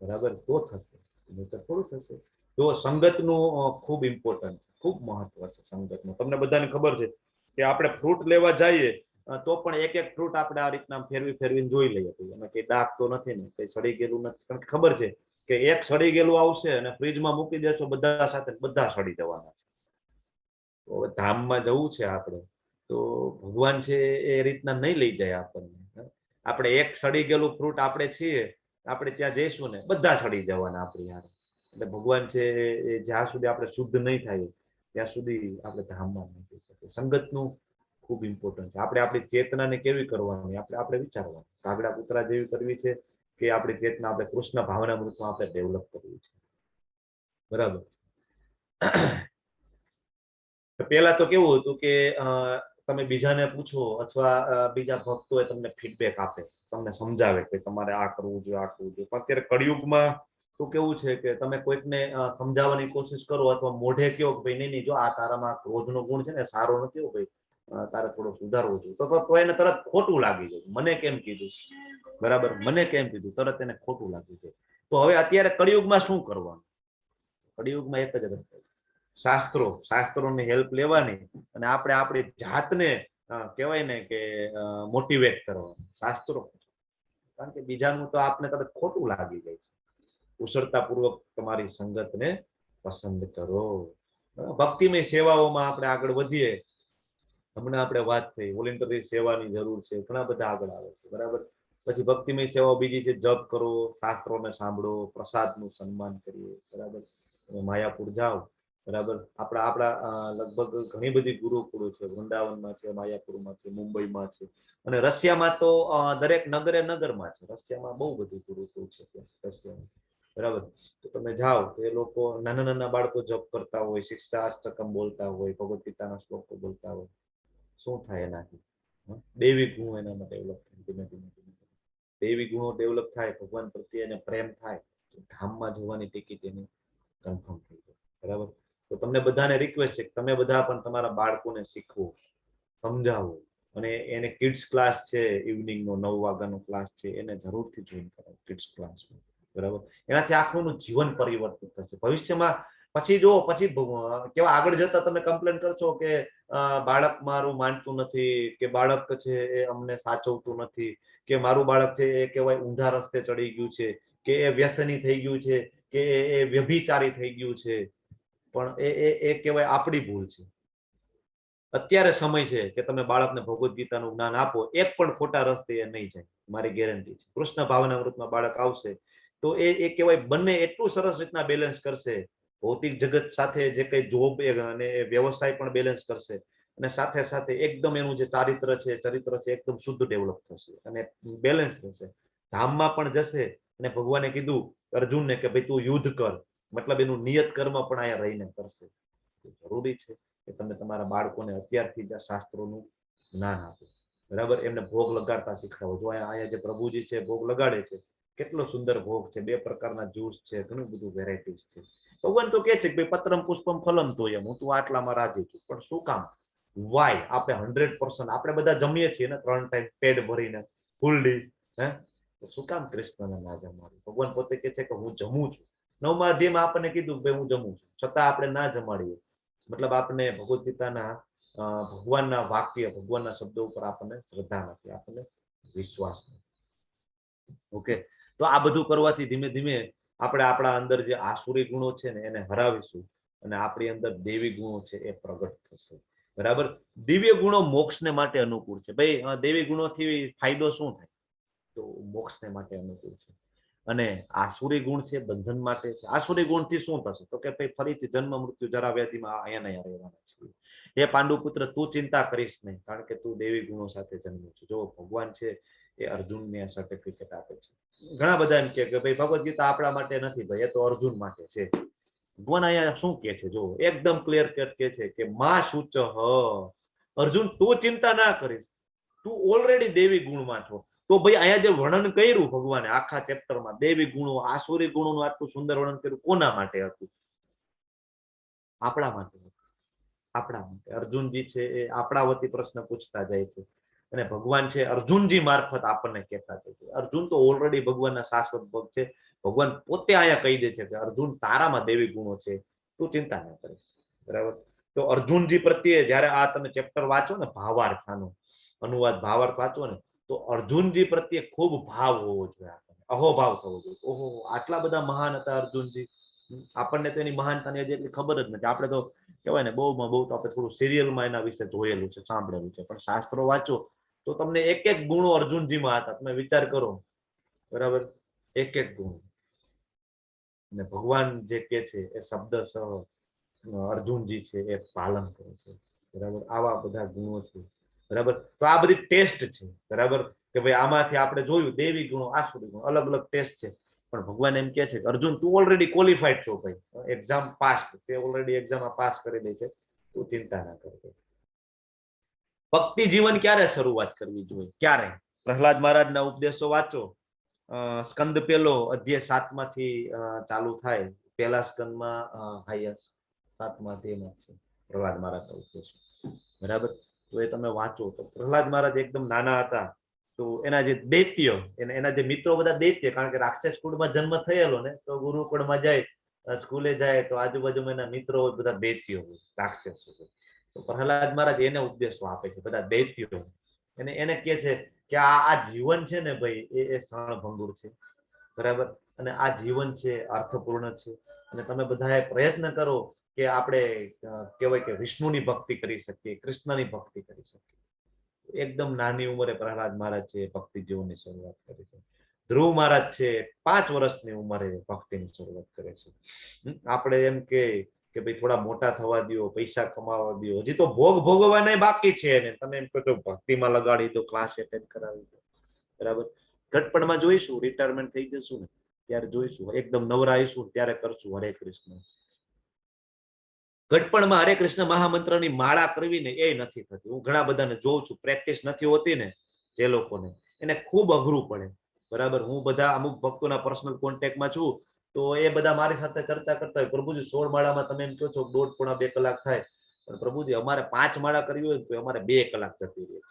બરાબર, તો થશે, નહીંતર થોડું થશે. તો સંગતનું ખૂબ ઇમ્પોર્ટન્ટ, ખૂબ મહત્વ છે સંગતનું. તમને બધાને ખબર છે કે આપણે ફ્રૂટ લેવા જઈએ તો પણ એક એક ફ્રૂટ આપણે આ રીતના ફેરવીને જોઈ લઈએ, અને કઈ ડાઘ તો નથી ને, કઈ સડી ગયેલું નથી. કારણ કે ખબર છે કે એક સડી ગયેલું આવશે અને ફ્રીજમાં મૂકી દેશો બધા સાથે, બધા સડી જવાના છે. તો હવે ધામમાં જવું છે આપણે, તો ભગવાન છે એ રીતના નહીં લઈ જાય આપણને. આપણે એક સડી ગયેલું ફ્રૂટ આપણે છીએ, આપણે ત્યાં જઈશું ને બધા સડી જવાના આપણી યાર. એટલે ભગવાન છે એ જ્યાં સુધી આપણે શુદ્ધ નહીં થાય ત્યાં સુધી આપણે ધામમાં નહીં જઈ શકીએ. સંગતનું ખૂબ ઇમ્પોર્ટન્ટ છે. આપણે આપણી ચેતનાને કેવી કરવાની, આપણે વિચારવાનું. કાગડા કૂતરા જેવી કરવી છે કે આપણી ચેતના આપણે કૃષ્ણ ભાવનામૃતમાં આપણે ડેવલપ કરવી છે, બરાબર. પેલા તો કેવું હતું કે તમે બીજાને પૂછો અથવા બીજા ભક્તો તમને ફીડબેક આપે, તમને સમજાવે કે તમારે આ કરવું જોઈએ, આ કરવું જોઈએ. પણ અત્યારે કળિયુગમાં તો કેવું છે કે તમે કોઈકને સમજાવવાની કોશિશ કરો અથવા મોઢે કહો કે ભાઈ નહીં જો આ તારામાં ક્રોધનો ગુણ છે ને સારો નથી, ભાઈ તારે થોડો સુધારવો જોઈએ, તો એને તરત ખોટું લાગી જાય. મને કેમ કીધું, બરાબર, મને કેમ કીધું, તરત એને ખોટું લાગી જાય. તો હવે અત્યારે કળિયુગમાં શું કરવાનું? કળિયુગમાં એક જ રસ્તો છે, શાસ્ત્રોની હેલ્પ લેવાની અને આપણે આપણી જાતને કહેવાય ને કે મોટિવેટ કરવા. શાસ્ત્રો, કારણ કે બીજાનું તો આપને તરત ખોટું લાગી જાય છે. કુશળતાપૂર્વક તમારી સંગતને પસંદ કરો. ભક્તિમય સેવાઓમાં આપણે આગળ વધીએ. હમણાં આપણે વાત થઈ વોલેન્ટરી સેવાની જરૂર છે, ઘણા બધા આગળ આવે છે, બરાબર. પછી ભક્તિમય સેવાઓ બીજી છે, જપ કરો, શાસ્ત્રોને સાંભળો, પ્રસાદનું સન્માન કરીએ, બરાબર. માયાપુર જાઓ, બરાબર. આપણા લગભગ ઘણી બધી ગુરુકુળો છે, વૃંદાવનમાં છે, માયાપુરમાં છે, મુંબઈમાં છે, અને રશિયામાં તો દરેક નગરમાં છે. રશિયામાં બહુ બધી ગુરુકુળ છે રશિયામાં, બરાબર. તો તમે જાઓ તો એ લોકો નાના બાળકો જપ કરતા હોય, શિક્ષાષ્ટકમ બોલતા હોય, ભગવદ ગીતાના શ્લોકો બોલતા હોય. શું થાય એનાથી? દૈવિક ગુણો એનામાં ડેવલપ થાય. ધીમે ધીમે દૈવિક ગુણો ડેવલપ થાય, ભગવાન પ્રત્યે એને પ્રેમ થાય, તો ધામમાં જવાની ટિકિટ એની કન્ફર્મ થઈ જાય, બરાબર. તો તમને બધાને રિક્વેસ્ટ છે કે તમે બધા પણ તમારા બાળકોને શીખવો, સમજાવો, અને એને કિડ્સ ક્લાસ છે, ઇવનિંગનો 9 વાગ્યાનો ક્લાસ છે, એને જરૂરથી જોઈન કરાવો કિડ્સ ક્લાસમાં, બરાબર. એનાથી આખું જીવન પરિવર્તિત થશે. ભવિષ્યમાં પછી જો કેવા આગળ જતા તમે કમ્પ્લેન કરશો કે બાળક મારું માનતું નથી, કે બાળક છે એ અમને સાચવતું નથી, કે મારું બાળક છે એ કહેવાય ઊંધા રસ્તે ચડી ગયું છે, કે એ વ્યસની થઈ ગયું છે, કે એ વ્યભિચારી થઈ ગયું છે, પણ એ કહેવાય આપણી ભૂલ છે. અત્યારે સમય છે કે તમે બાળકને ભગવદ ગીતાનું જ્ઞાન આપો, એક પણ ખોટા રસ્તે એ નહીં જાય, મારી ગેરંટી છે. કૃષ્ણ ભાવનામૃતમાં બાળક આવશે તો એ કહેવાય બંને એટલું સરસ રીતના બેલેન્સ કરશે, ભૌતિક જગત સાથે જે કઈ જોબ અને વ્યવસાય પણ બેલેન્સ કરશે, અને સાથે સાથે એકદમ એનું જે ચરિત્ર છે એકદમ શુદ્ધ ડેવલપ થશે અને બેલેન્સ રહેશે. ધામમાં પણ જશે, અને ભગવાને કીધું અર્જુનને કે ભાઈ તું યુદ્ધ કર, મતલબ એનું નિયત કર્મ પણ અહીંયા રહીને કરશે. જરૂરી છે કે તમે તમારા બાળકોને અત્યારથી જ આ શાસ્ત્રોનું જ્ઞાન આપો, બરાબર. એમને ભોગ લગાડતા શીખવાડો. જો અહીંયા જે પ્રભુજી છે ભોગ લગાડે છે, કેટલો સુંદર ભોગ છે, 2 પ્રકારના જ્યુસ છે, ઘણું બધું વેરાયટીઝ છે. ભગવાન તો કે છે કે ભાઈ પત્રમ પુષ્પમ ફલમ તો એમ, હું તો આટલામાં રાજી છું. પણ શું કામ? વાય? આપણે 100% આપણે બધા જમીએ છીએ ને 3 ટાઈમ પેટ ભરીને, ફૂલ ડીશ, હે? તો શું કામ કૃષ્ણને ના જમાડ્યું? ભગવાન પોતે કે છે કે હું જમું છું. 9મા અધ્યાયમાં આપણને કીધું કે હું જમું છું, છતાં આપણે ના જમાડીએ. મતલબ આપણે ભગવદ ગીતાના ભગવાનના વાક્ય, ભગવાનના શબ્દો ઉપર આપણને શ્રદ્ધા નથી, આપણને વિશ્વાસ નથી. ઓકે, તો આ બધું કરવાથી ધીમે ધીમે આપણે આપણા અંદર જે આસુરી ગુણો છે ને એને હરાવીશું, અને આપણી અંદર દેવી ગુણો છે એ પ્રગટ થશે, બરાબર. દિવ્ય ગુણો મોક્ષને માટે અનુકૂળ છે. ભાઈ દેવી ગુણોથી ફાયદો શું થાય? તો મોક્ષને માટે અનુકૂળ છે. અને આસુરી ગુણ છે બંધન માટે છે. આસુરી ગુણથી શું થશે? તો કે ભાઈ ફરીથી જન્મ મૃત્યુ જરા વ્યાધિમાં અહીંયા રહેવાના છે. હે પાંડુ પુત્ર, તું ચિંતા કરીશ નહીં, કારણ કે તું દેવી ગુણો સાથે જન્મ્યો છે. જો ભગવાન છે એ અર્જુનને સર્ટિફિકેટ આપે છે. ઘણા બધા એમ કે ભાઈ ભગવદ ગીતા આપણા માટે નથી, ભાઈ એ તો અર્જુન માટે છે. ભગવાન અહીંયા શું કે છે? જો એકદમ ક્લિયર કટ કે છે કે માં સૂચ અર્જુન, તું ચિંતા ના કરીશ, તું ઓલરેડી દેવી ગુણમાં છો. તો ભાઈ અહીંયા જે વર્ણન કર્યું ભગવાને આખા ચેપ્ટરમાં, દેવી ગુણો, આસુરી ગુણોનું આટલું સુંદર વર્ણન કર્યું, કોના માટે હતું? આપણા માટે. આપણા માટે. અર્જુનજી છે એ આપણા વતી પ્રશ્ન પૂછતા જાય છે, અને ભગવાન છે અર્જુનજી મારફત આપણને કહેતા છે. અર્જુન તો ઓલરેડી ભગવાનના શાશ્વત ભક્ત છે. ભગવાન પોતે અહીંયા કહી દે છે કે અર્જુન, તારામાં દેવી ગુણો છે, તું ચિંતા ના કરીશ, બરાબર. તો અર્જુનજી પ્રત્યે જયારે આ તમે ચેપ્ટર વાંચો ને, ભાવાર્થનો અનુવાદ, ભાવાર્થ વાંચો ને, તો અર્જુનજી પ્રત્યે ખૂબ ભાવ હોવો જોઈએ, અહોભાવ થવો જોઈએ. ઓહો, આટલા બધા મહાન હતા અર્જુનજી. આપણને તો એની મહાનતાની હજી એટલી ખબર જ નથી. આપણે તો કહેવાય ને બહુમાં બહુ તો આપણે થોડું સિરિયલમાં એના વિશે જોયેલું છે, સાંભળેલું છે, પણ શાસ્ત્રો વાંચો તો તમને એક એક ગુણો અર્જુનજીમાં હતા. તમે વિચાર કરો, બરાબર, એક એક ગુણ. અને ભગવાન જે કે છે એ શબ્દ સહ અર્જુનજી છે એ પાલન કરે છે, બરાબર. આવા બધા ગુણો છે, બરાબર. તો આ બધી ટેસ્ટ છે, બરાબર, કે ભાઈ આમાંથી આપણે જોયું દેવી ગુણો, આસુરી ગુણો, અલગ અલગ ટેસ્ટ છે. પણ ભગવાન એમ કે છે કે અર્જુન, તું ઓલરેડી ક્વોલિફાઈડ છો, ભાઈ, એક્ઝામ પાસ, તે ઓલરેડી એક્ઝામ પાસ કરી દે છે, તું ચિંતા ના કર. ભક્તિ જીવન ક્યારે શરૂઆત કરવી જોઈએ? ક્યારે? પ્રહલાદ મહારાજના ઉપદેશો વાંચો. સ્કંદ પેલો અધ્યાય 7 માંથી ચાલુ થાય. પહેલા સ્કંદમાં હાઈએસ્ટ 7મા અધ્યાયમાં છે પ્રહલાદ મહારાજના ઉપદેશો, બરાબર. તો એ તમે વાંચો તો પ્રહલાદ મહારાજ એકદમ નાના હતા, તો એના જે દૈત્ય, એના જે મિત્રો બધા દૈત્ય, કારણ કે રાક્ષસ કુળમાં જન્મ થયેલો ને, તો ગુરુકુળમાં જાય સ્કૂલે જાય તો આજુબાજુમાં એના મિત્રો હોય, બધા દૈત્યો હોય, રાક્ષસો હોય. તો પ્રહલાદ મહારાજ એને ઉપદેશો આપે છે, બધા દૈત્યો એને કહે છે કે આ જીવન છે ને ભાઈ એ ક્ષણભંગુર છે, બરાબર, અને આ જીવન છે અર્થપૂર્ણ છે, અને તમે બધાએ પ્રયત્ન કરો કે આપણે કહેવાય કે વિષ્ણુની ભક્તિ કરી શકીએ, કૃષ્ણની ભક્તિ કરી શકીએ. એકદમ નાની ઉંમરે પ્રહલાદ મહારાજ છે ભક્તિ જીવનની શરૂઆત કરી છે. ધ્રુવ મહારાજ છે 5 વર્ષની ઉંમરે ભક્તિની શરૂઆત કરે છે. આપણે એમ કે ભાઈ થોડા મોટા થવા દો, પૈસા કમાવા દો, હજી તો ભોગ ભોગવવાના બાકી છે, ને તમે એમ કહો છો ભક્તિમાં લગાડી દો, ક્લાસ એટેન્ડ કરાવી દો, બરાબર. ઘટપણમાં જોઈશું, રિટાયરમેન્ટ થઈ જશું ને ત્યારે જોઈશું, એકદમ નવરા આવીશું ત્યારે કરશું હરે કૃષ્ણ. ઘટપણમાં હરે કૃષ્ણ મહામંત્રની માળા કરવી ને એ નથી થતી. હું ઘણા બધાને જોઉં છું, પ્રેક્ટિસ નથી હોતી ને જે લોકોને, એને ખૂબ અઘરું પડે, બરાબર. હું બધા અમુક ભક્તોના પર્સનલ કોન્ટેક્ટમાં છું, તો એ બધા મારી સાથે ચર્ચા કરતા હોય, પ્રભુજી 16 માળામાં તમે એમ કહો છો 1.5-2 કલાક થાય, પણ પ્રભુજી અમારે 5 માળા કરવી હોય તો અમારે 2 કલાક જતી રહે છે.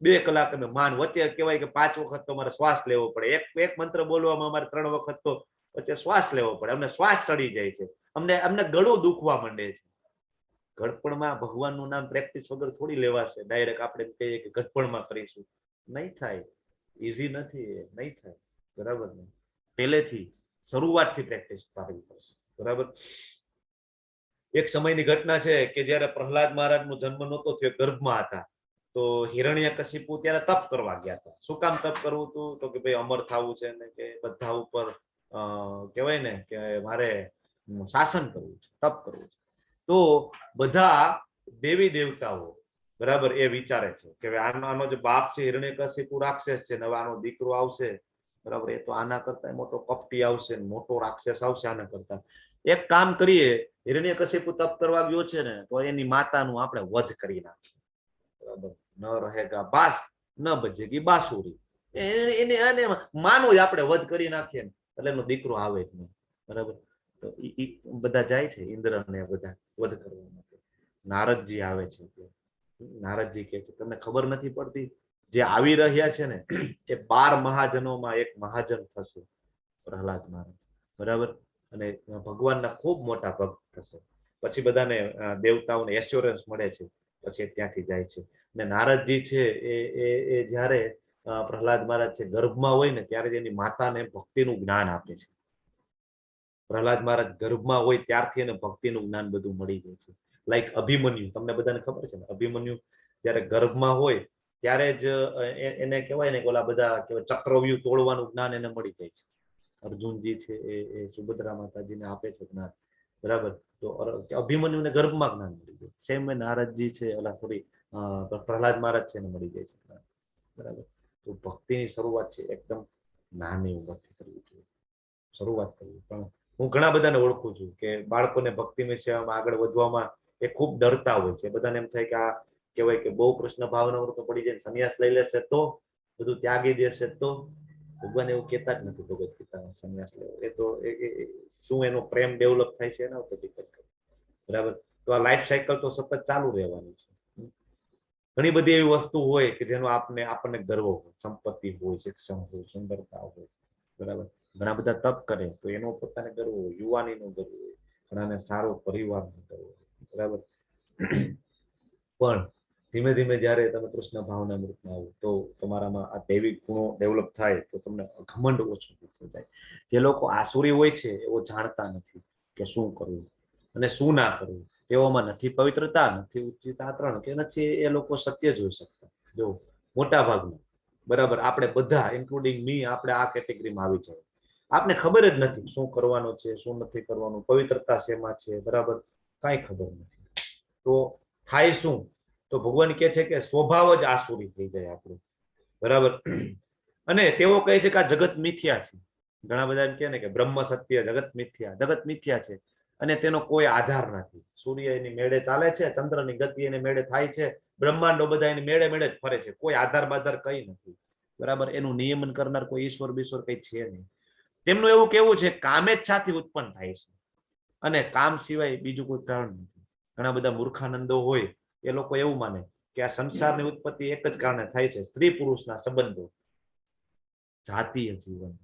2 કલાક અમે માન વચ્ચે કહેવાય કે 5 વખત તો અમારે શ્વાસ લેવો પડે, એક મંત્ર બોલવામાં અમારે 3 વખત તો વચ્ચે શ્વાસ લેવો પડે, અમને શ્વાસ ચડી જાય છે, અમને ગળું દુખવા માંડે છે. ઘડપણમાં ભગવાનનું નામ પ્રેક્ટિસ વગર થોડી લેવાશે. ડાયરેક્ટ આપણે કહીએ કે ઘડપણમાં કરીશું, નહીં થાય, ઈઝી નથી, નહીં થાય, બરાબર ને. પહેલેથી શરૂઆતથી પ્રેક્ટિસ કરવી પડશે, બરાબર. એક સમયની ઘટના છે કે જ્યારે પ્રહલાદ મહારાજનો જન્મ નહોતો થયો, ગર્ભમાં હતા, તો હિરણ્યકશિપુ ત્યારે તપ કરવા ગયા હતા. શું કામ તપ કરવું હતું? તો કે ભાઈ અમર થવું છે ને કે બધા ઉપર કહેવાય ને કે મારે શાસન કરવું છે, તપ કરવું છે. તો બધા દેવી દેવતાઓ, બરાબર, એ વિચારે છે કે આનો જે બાપ છે હિરણ્યકશિપુ રાક્ષસ છે, ને હવે આનો દીકરો આવશે, બરાબર, એ તો આના કરતા મોટો કપટી આવશે, મોટો રાક્ષસ આવશે આના કરતા. એક કામ કરીએ, હિરણ્યકશિપુ તપ કરવા ગયો છે ને તો એની માતાનું આપણે વધ કરી નાખીએ, બરાબર. ન રહેગા બાસ ન બજેગી બાસુરી, એને માનો જ આપણે વધ કરી નાખીએ ને એટલે એનો દીકરો આવે જ નહીં, બરાબર. તો બધા જાય છે, ઇન્દ્ર ને બધા વધ કરવા માટે. નારદજી આવે છે. નારદજી કહે છે તમને ખબર નથી પડતી, જે આવી રહ્યા છે ને એ 12 મહાજનોમાં એક મહાજન થશે, પ્રહલાદ મહારાજ, બરાબર, અને ભગવાનના ખૂબ મોટા ભક્ત થશે. પછી બધાને દેવતાઓને એશ્યોરન્સ મળે છે, પછી ત્યાંથી જાય છે. અને નારદજી છે એ જ્યારે પ્રહલાદ મહારાજ છે ગર્ભમાં હોય ને ત્યારે જ એની માતાને ભક્તિનું જ્ઞાન આપે છે. પ્રહલાદ મહારાજ ગર્ભમાં હોય ત્યારથી એને ભક્તિનું જ્ઞાન બધું મળી જાય છે. લાઈક અભિમન્યુ, તમને બધાને ખબર છે ને, અભિમન્યુ જ્યારે ગર્ભમાં હોય ત્યારે જ એને કહેવાય ને કે ઓલા બધા ચક્રવ્યૂહ તોડવાનું જ્ઞાન એને મળી જાય છે. અર્જુનજી છે એ સુભદ્રા માતાજીને આપે છે જ્ઞાન, બરાબર. તો અભિમન્યુને ગર્ભમાં જ્ઞાન મળી જાય. સેમ નારદજી છે, ઓલા સોરી પ્રહલાદ મહારાજ છે એને મળી જાય છે જ્ઞાન, બરાબર. તો ભક્તિની શરૂઆત છે એકદમ નાની ઉંમરથી કરવી જોઈએ, શરૂઆત કરવી. પણ હું ઘણા બધાને ઓળખું છું કે બાળકોને ભક્તિમય સેવામાં આગળ વધવામાં એ ખૂબ ડરતા હોય છે. બધાને એમ થાય કે આ કહેવાય કે બહુ કૃષ્ણ ભાવના તો પડી જાય, સંન્યાસ લઈ લેશે તો, બધું ત્યાગી દેશે તો. ભગવાન એવું કહેતા જ નથી ભગવદ ગીતામાં સંન્યાસ લેવો. એ તો શું એનો પ્રેમ ડેવલપ થાય છે એના ઉપર ડિપેન્ડ કરે, બરાબર. તો આ લાઈફ સાયકલ તો સતત ચાલુ રહેવાની છે. ઘણી બધી એવી વસ્તુ હોય કે જેનો આપણને ગર્વ હોય, સંપત્તિ હોય, શિક્ષણ હોય, સુંદરતા હોય, બરાબર. ઘણા બધા તપ કરે તો એનો પોતાને ગર્વ હોય, યુવાનીનો ગર્વ હોય, ઘણાને સારો પરિવારનો ગર્વ હોય, બરાબર. પણ ધીમે ધીમે જ્યારે તમે કૃષ્ણ ભાવના મૃતમાં આવો તો તમારામાં આ દૈવિક ગુણો ડેવલપ થાય તો તમને ઘમંડ ઓછું થતું જાય. જે લોકો આસુરી હોય છે એવો જાણતા નથી કે શું કરવું અને શું ના કરવું. તેઓમાં નથી પવિત્રતા, નથી ઉચિત આચરણ, કે નથી એ લોકો સત્ય જોઈ શકતા. જો મોટા ભાગના, બરાબર, આપણે બધા ઇન્ક્લુડિંગ મી, આપણે આ કેટેગરીમાં આવી જાય. આપને ખબર જ નથી શું કરવાનું છે, શું નથી કરવાનું, પવિત્રતા શેમાં છે, બરાબર, કાંઈ ખબર નથી. તો થાય શું? તો ભગવાન કહે છે કે સ્વભાવ જ આસુરી થઈ જાય આપણું, બરાબર. અને તેઓ કહે છે કે આ જગત મિથ્યા છે. ઘણા બધા એમ કહે ને કે બ્રહ્મ સત્ય, જગત મિથ્યા છે અને તેનો કોઈ આધાર નથી. સૂર્ય એની મેળે ચાલે છે, ચંદ્રની ગતિ એને મેળે થાય છે, બ્રહ્માંડો બધા એની મેળે જ ફરે છે, કોઈ આધાર બાધાર કઈ નથી, બરાબર. એનું નિયમન કરનાર કોઈ ઈશ્વર બીશ્વર કઈ છે નહીં. તેમનું એવું કેવું છે કામેચ્છાથી ઉત્પન્ન થાય છે અને કામ સિવાય બીજું કોઈ કારણ નથી. ઘણા બધા મૂર્ખાનંદો હોય એ લોકો એવું માને કે આ સંસારની ઉત્પત્તિ એક જ કારણે થાય છે, સ્ત્રી પુરુષના સંબંધો, જાતીય જીવન,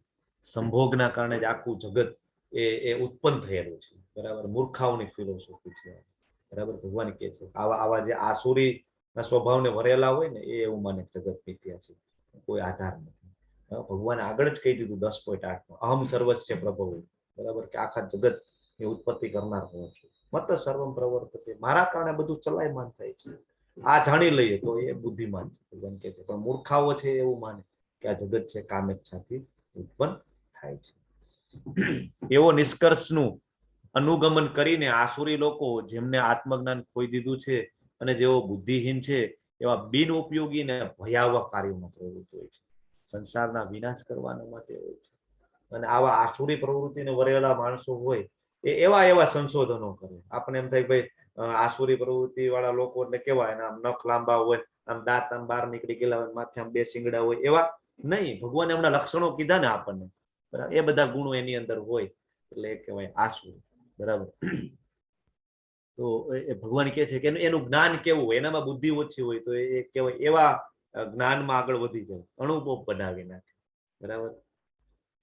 સંભોગના કારણે જ આખું જગત એ ઉત્પન્ન થયેલું છે. બરાબર, મૂર્ખાઓની ફિલોસોફી છે. બરાબર, ભગવાન કહે છે આવા જે આસુરી સ્વભાવને વરેલા હોય ને એ એવું માને જગત મિથ્યા છે, કોઈ આધાર નથી. ભગવાને આગળ જ કહી દીધું 10.8 અહમ સર્વસ્ય પ્રભુ. બરાબર, કે આખા જગત ની ઉત્પત્તિ કરનાર હું છું. મત સર્વમ પ્રવર્તતે, મારા કારણે બધું ચલાયમાન થાય છે. આ જાણી લઈએ તો એ બુદ્ધિમાન છે, ભગવાન કહે છે. પણ મૂર્ખાઓ છે એવું માને કે આ જગત છે કામેચ્છાથી ઉત્પન્ન થાય છે. એવો નિષ્કર્ષનું અનુગમન કરીને આસુરી લોકો જેમને આત્મજ્ઞાન ખોઈ દીધું છે અને જેઓ બુદ્ધિહીન છે એવા બિન ઉપયોગી ને ભયાવહ કાર્યોમાં પ્રવૃત્ત હોય છે, સંસારના વિનાશ કરવાના માટે હોય છે. અને આવા આસુરી પ્રવૃત્તિને વરેલા માણસો હોય એ એવા સંશોધનો કરે. આપણે એમ થાય ભાઈ આસુરી પ્રવૃત્તિ વાળા લોકો એટલે કેવા, એના આમ નખ લાંબા હોય, આમ દાંત આમ બહાર નીકળી ગયેલા હોય, માથે આમ 2 શિંગડા હોય, એવા નહીં. ભગવાને એમના લક્ષણો કીધા ને આપણને, બરાબર, એ બધા ગુણો એની અંદર હોય એટલે એ કહેવાય આસુરી. બરાબર, તો એ ભગવાન કહે છે કે એનું જ્ઞાન કેવું હોય, એનામાં બુદ્ધિ ઓછી હોય તો એ કહેવાય એવા જ્ઞાનમાં આગળ વધી જાય, અણુબોપ બનાવી નાખે. બરાબર,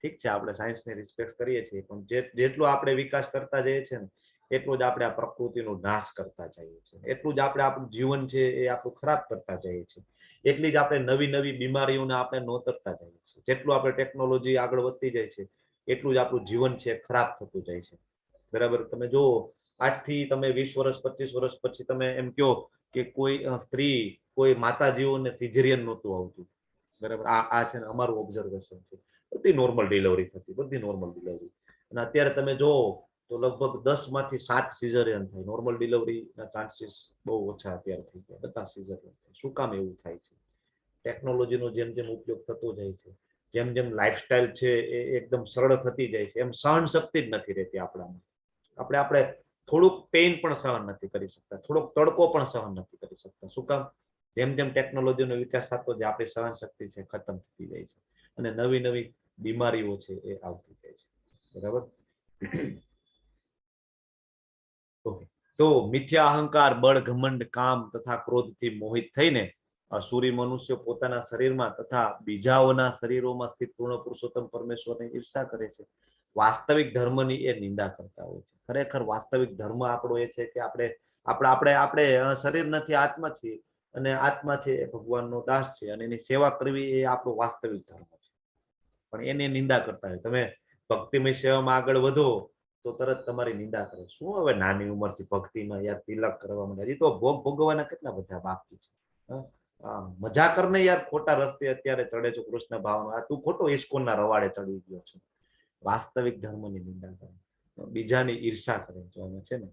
ઠીક છે, આપણે સાયન્સને રિસ્પેક્ટ કરીએ છીએ, પણ જેટલો આપણે વિકાસ કરતા જઈએ છીએ ને એટલું જ આપણે આ પ્રકૃતિનો નાશ કરતા જઈએ છીએ, એટલું જ આપણે આપણું જીવન છે એ આપણું ખરાબ કરતા જઈએ છીએ, એટલી જ આપણે નવી નવી બીમારીઓને આપણે નોતરતા જઈએ છીએ. જેટલું આપણે ટેકનોલોજી આગળ વધતી જાય છે એટલું જ આપણું જીવન છે ખરાબ થતું જાય છે. બરાબર, તમે જો આજથી તમે 20 વર્ષ 25 વર્ષ પછી તમે એમ કહો કે કોઈ સ્ત્રી, કોઈ માતાજીઓને સિઝેરિયન નહોતું આવતું. બરાબર, આ છે ને અમારું ઓબ્ઝર્વેશન છે. બધી નોર્મલ ડિલિવરી થતી, બધી નોર્મલ ડિલિવરી. અને અત્યારે તમે જો તો લગભગ 10 માંથી 7 સિઝેરિયન થાય. નોર્મલ ડિલિવરીના ચાન્સીસ બહુ ઓછા અત્યારે થઈ ગયા, બધા સિઝેરિયન થાય. શું કામ એવું થાય છે? ટેકનોલોજીનો જેમ જેમ ઉપયોગ થતો જાય છે, જેમ જેમ લાઈફસ્ટાઈલ છે એ એકદમ સરળ થતી જાય છે, એમ સહન શક્તિ જ નથી રહેતી આપણામાં. આપણે થોડુંક પેઇન પણ સહન નથી કરી શકતા, થોડોક તડકો પણ સહન નથી કરી શકતા. શું કામ? જેમ જેમ ટેકનોલોજીનો વિકાસ થતો જાય આપણી સહન શક્તિ છે ખતમ થતી જાય છે અને નવી નવી બીમારીઓ છે એ આવતી જાય છે. બરાબર, તો મિથ્યા અહંકાર, બળ, ઘમંડ, કામ તથા ક્રોધથી મોહિત થઈને અસુરી મનુષ્ય પોતાના શરીરમાં તથા બીજાઓના શરીરોમાં સ્થિત પૂર્ણ પુરુષોત્તમ પરમેશ્વરની ઈર્ષા કરે છે. વાસ્તવિક ધર્મની એ નિંદા કરતા હોય છે. ખરેખર વાસ્તવિક ધર્મ આપણો એ છે કે આપણે શરીર નથી, આત્મા છીએ, અને આત્મા છે એ ભગવાનનો દાસ છે અને એની સેવા કરવી એ આપણો વાસ્તવિક ધર્મ છે. પણ એની નિંદા કરતા હોય. તમે ભક્તિમય સેવામાં આગળ વધો તો તરત તમારી નિંદા કરે. શું હવે નાની ઉંમરથી ભક્તિમાં યાર તિલક કરવા માંડ્યા, હજી તો ભોગ ભોગવવાના કેટલા બધા બાકી છે. મજા કરને યાર, ખોટા રસ્તે અત્યારે ચડે છો કૃષ્ણ ભાવનો, તું ખોટો ઇસ્કોનના રવાડે ચડી ગયો છે. વાસ્તવિક ધર્મની નિંદા કરે, બીજાની ઈર્ષા કરે. જો અમે છે ને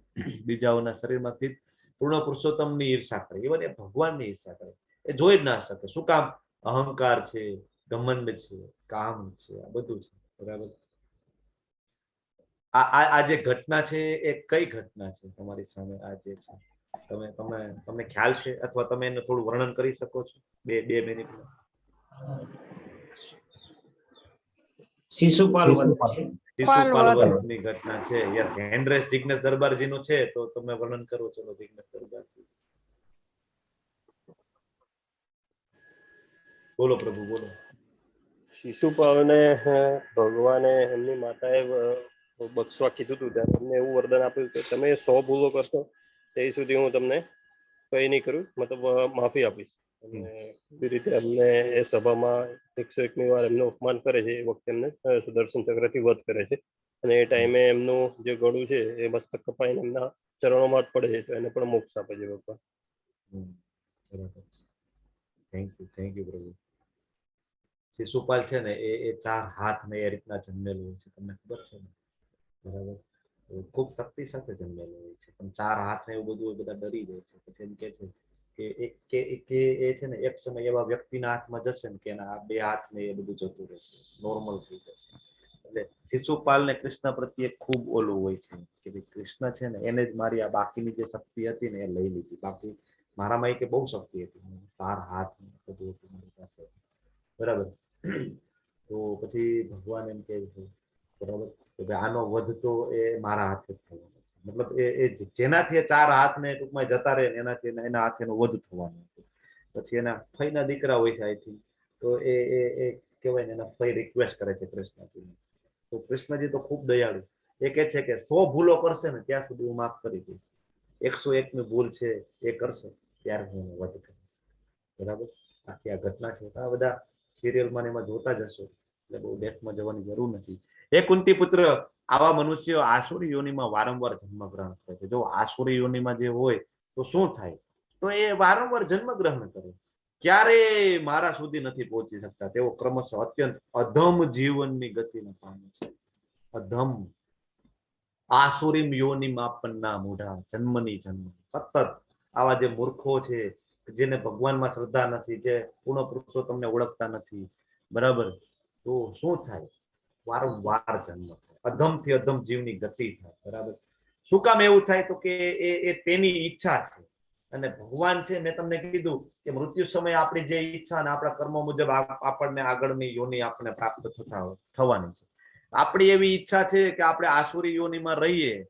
બીજાઓના શરીરમાં સ્થિત પૂર્ણ પુરુષોત્તમની ઈર્ષા કરે, ઇવન એ ભગવાનની ઈર્ષા કરે. એ જોઈ જ ના શકે. શું કામ? અહંકાર છે, ઘમંડ છે, કામ છે, આ બધું છે. બરાબર, આ જે ઘટના છે એ કઈ ઘટના છે તમારી સામે? આ જે છે તમને ખ્યાલ છે અથવા તમે એને થોડું વર્ણન કરી શકો છો 2 મિનિટમાં? શિશુપાલ શિશુપાલ ની ઘટના છે. યસ, હેન્ડ્રેસ જિગ્નેશ દરબારજી નું છે, તો તમે વર્ણન કરો. ચલો, જિગ્નેશ દરબારજી બોલો પ્રભુ, બોલો. શિશુપાલને ભગવાને એમની માતાએ બક્ષવા કીધું હતું ત્યારે એમને એવું વરદાન આપ્યું કે તમે 100 ભૂલો કરશો તે સુધી હું તમને કઈ નહીં કરું, મતલબ માફી આપીશ. અને એવી રીતે એમને એ સભામાં 101મી વાર એમનું અપમાન કરે છે. એ વખતે એમને સુદર્શન ચક્રથી વધ કરે છે અને એ ટાઈમે એમનું જે ગળું છે એ મસ્તક કપાઈને એમના ચરણોમાં જ પડે છે, તો એને પણ મોક્ષ આપે છે ભગવાન. થેન્ક યુ પ્રભુ. શિશુપાલ છે ને એ 4 હાથ ને એ રીતના જન્મેલું હોય છે, તમને ખબર છે ને? બરાબર, ખૂબ શક્તિ સાથે જન્મેલું હોય છે, પણ 4 હાથ ને એવું બધું બધા ડરી જાય છે. પછી એમ કે છે કે એ છે ને એક સમય એવા વ્યક્તિના હાથમાં જશે ને કે એના 2 હાથ ને એ બધું જતું રહેશે, નોર્મલ થઈ જશે. એટલે શિશુપાલ ને કૃષ્ણ પ્રત્યે ખૂબ ઓલું હોય છે કે ભાઈ કૃષ્ણ છે ને એને જ મારી આ બાકીની જે શક્તિ હતી ને એ લઈ લીધી, બાકી મારામાં એ કે બહુ શક્તિ હતી, 4 હાથ બધું હતું મારી પાસે. બરાબર, તો પછી ભગવાન એમ કહે છે બરાબર કે આનો વધ તો એ મારા હાથે જ થવાનો છે. મતલબ એ જેનાથી 4 હાથ ને ટૂંકમાં જતા રહે ને એનાથી એના હાથે નો વધ થવાનો છે. પછી એના ફઈના દીકરા હોય છે અહીંથી, તો એ કહેવાય ને એના ફઈ રિક્વેસ્ટ કરે છે કૃષ્ણજી. તો કૃષ્ણજી તો ખૂબ દયાળુ, એ કહે છે કે 100 ભૂલો કરશે ને ત્યાં સુધી હું માફ કરી દઈશ, 101 ની ભૂલ છે એ કરશે ત્યારે હું એને વધ કરીશ. બરાબર, આખી આ ઘટના છે. આ બધા સિરિયલમાં એમાં જોતા જ હશો, એટલે બહુ ડેપ્થમાં જવાની જરૂર નથી. એ કુંતી પુત્ર, આવા મનુષ્યો આસુરી યોનિમાં વારંવાર જન્મ ગ્રહણ કરે છે. જો આસુરી યોનિમાં જે હોય તો શું થાય, તો એ વારંવાર જન્મ ગ્રહણ કરે, ક્યારે મારા સુધી નથી પહોંચી શકતા. તેઓ ક્રમશઃ અત્યંત અધમ જીવનની ગતિને પામે છે. અધમ આસુરીમ યોનિમાં પન્ના મૂઢા, જન્મની જન્મ સતત આવા જે મૂર્ખો છે, જેને ભગવાનમાં શ્રદ્ધા નથી, જે પૂર્ણ પુરુષોત્તમને ઓળખતા નથી, બરાબર, તો શું થાય, વારંવાર જન્મ થાય, અધમથી અધમ જીવની ગતિ થાય. બરાબર, શું કામ એવું થાય, તો કે એ તેની ઈચ્છા છે. અને ભગવાન છે, મેં તમને કીધું કે મૃત્યુ સમયે આપણી જે ઈચ્છા અને આપણા કર્મ મુજબ આપણને આગળની યોનિ આપણને પ્રાપ્ત થવાની છે. આપણી એવી ઈચ્છા છે કે આપણે આસુરી યોનિમાં રહીએ,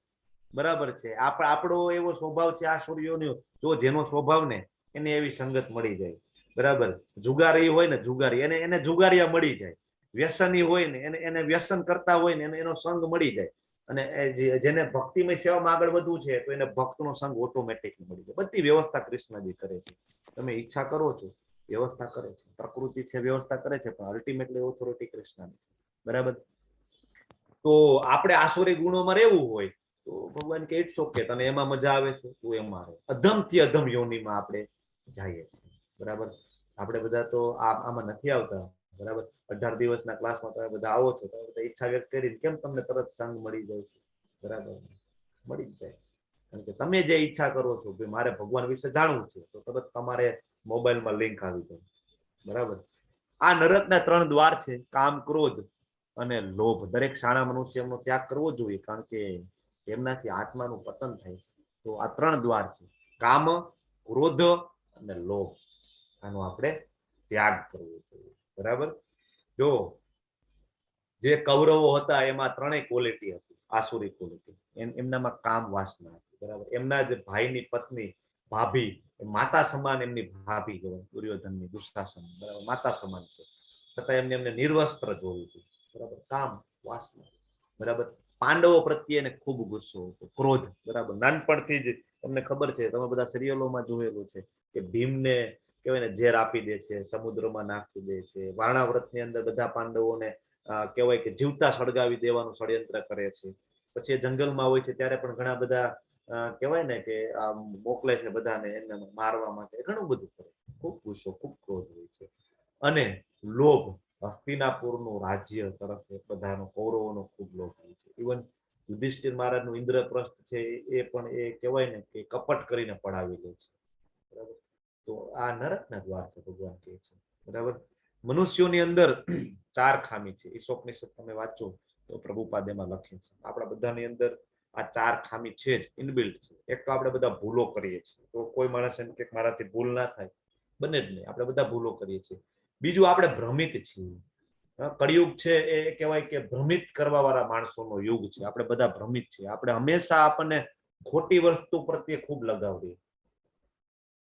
બરાબર છે. આપણો એવો સ્વભાવ છે આસુરી યોનિ, તો જેનો સ્વભાવ ને એને એવી સંગત મળી જાય. બરાબર, જુગારી હોય ને જુગારી, એને જુગારિયા મળી જાય. વ્યસની હોય ને એને વ્યસન કરતા હોય ને એનો સંગ મળી જાય. અને જેને ભક્તિમય સેવામાં આગળ વધવું છે તો એને ભક્તનો સંગ ઓટોમેટિક મળી જાય. બધી વ્યવસ્થા કૃષ્ણજી કરે છે. તમે ઈચ્છા કરો છો, વ્યવસ્થા કરે છે. પ્રકૃતિ છે વ્યવસ્થા કરે છે, પણ અલ્ટિમેટલી ઓથોરિટી કૃષ્ણની છે. બરાબર, તો આપણે આસુરી ગુણોમાં રહેવું હોય તો ભગવાન કે ઇટ્સ ઓકે, તને એમાં મજા આવે છે, તું એમાં રહે. અધમથી અધમ યોનિમાં આપણે જઈએ છીએ. બરાબર, આપણે બધા તો આમાં નથી આવતા. બરાબર, 18 દિવસના ક્લાસમાં તમે બધા આવો છો, તમે બધા ઈચ્છા વ્યક્ત કરીને કેમ તમને તરત સંગ મળી જાય છે? બરાબર, મળી જ જાય. કારણ કે તમે જે ઈચ્છા કરો છો કે મારે ભગવાન વિશે જાણવું છે, તો તરત તમારે મોબાઈલમાં લિંક આવી જાય. બરાબર, આ નરકના 3 દ્વાર છે, કામ, ક્રોધ અને લોભ. દરેક શાણા મનુષ્ય એમનો ત્યાગ કરવો જોઈએ, કારણ કે એમનાથી આત્માનું પતન થાય છે. તો આ 3 દ્વાર છે, કામ, ક્રોધ અને લોભ. આનો આપણે ત્યાગ કરવો જોઈએ. બરાબર, જો જે કૌરવો હતા એમાં 3 ક્વોલિટી હતી, આસુરી ક્વોલિટી. એમનામાં કામ વાસના હતી. બરાબર, એમના જ ભાઈની પત્ની ભાભી, માતા સમાન એમની ભાભી કહેવાય, દુર્યોધનની, દુશાસન, બરાબર, માતા સમાન છે, છતાં એમને નિર્વસ્ત્ર જોયું હતું. બરાબર, કામ વાસના. બરાબર, પાંડવો પ્રત્યે એને ખૂબ ગુસ્સો હતો, ક્રોધ. બરાબર, નાનપણથી જ તમને ખબર છે, તમે બધા સિરિયલોમાં જોયેલું છે કે ભીમને કહેવાય ને ઝેર આપી દે છે, સમુદ્રમાં નાખી દે છે. વાણાવ્રતની અંદર બધા પાંડવોને કહેવાય કે જીવતા સળગાવી દેવાનું ષડયંત્ર કરે છે. પછી એ જંગલમાં હોય છે ત્યારે પણ ઘણા બધા કહેવાય ને કે મોકલે છે બધાને એને મારવા માટે, ઘણું બધું કરે. ખૂબ ગુસ્સો, ખૂબ ક્રોધ હોય છે. અને લોભ, હસ્તિનાપુરનું રાજ્ય તરફ બધાનો, કૌરવોનો ખૂબ લોભ હોય છે. ઇવન યુધિષ્ઠિર મહારાજનું ઇન્દ્રપ્રસ્થ છે એ પણ એ કહેવાય ને કે કપટ કરીને પડાવી લે છે. બરાબર, તો આ નરકના દ્વાર છે, ભગવાન કહે છે. બરાબર, મનુષ્યોની અંદર 4 ખામી છે. ઈશોપનિષદ તમે વાંચો તો પ્રભુપાદ એમાં લખે છે. આપણા બધાની અંદર આ 4 ખામી છે જ, ઇનબિલ્ટ છે. એક તો આપણે બધા ભૂલો કરીએ છીએ, તો કોઈ માણસ એમ કે મારાથી ભૂલ ના થાય, બને જ નહીં. આપણે બધા ભૂલો કરીએ છીએ. બીજું, આપણે ભ્રમિત છીએ. કળિયુગ છે એ કહેવાય કે ભ્રમિત કરવા વાળા માણસોનો યુગ છે. આપણે બધા ભ્રમિત છીએ. આપણે હંમેશા આપણને ખોટી વસ્તુ પ્રત્યે ખૂબ લગાવ રહે.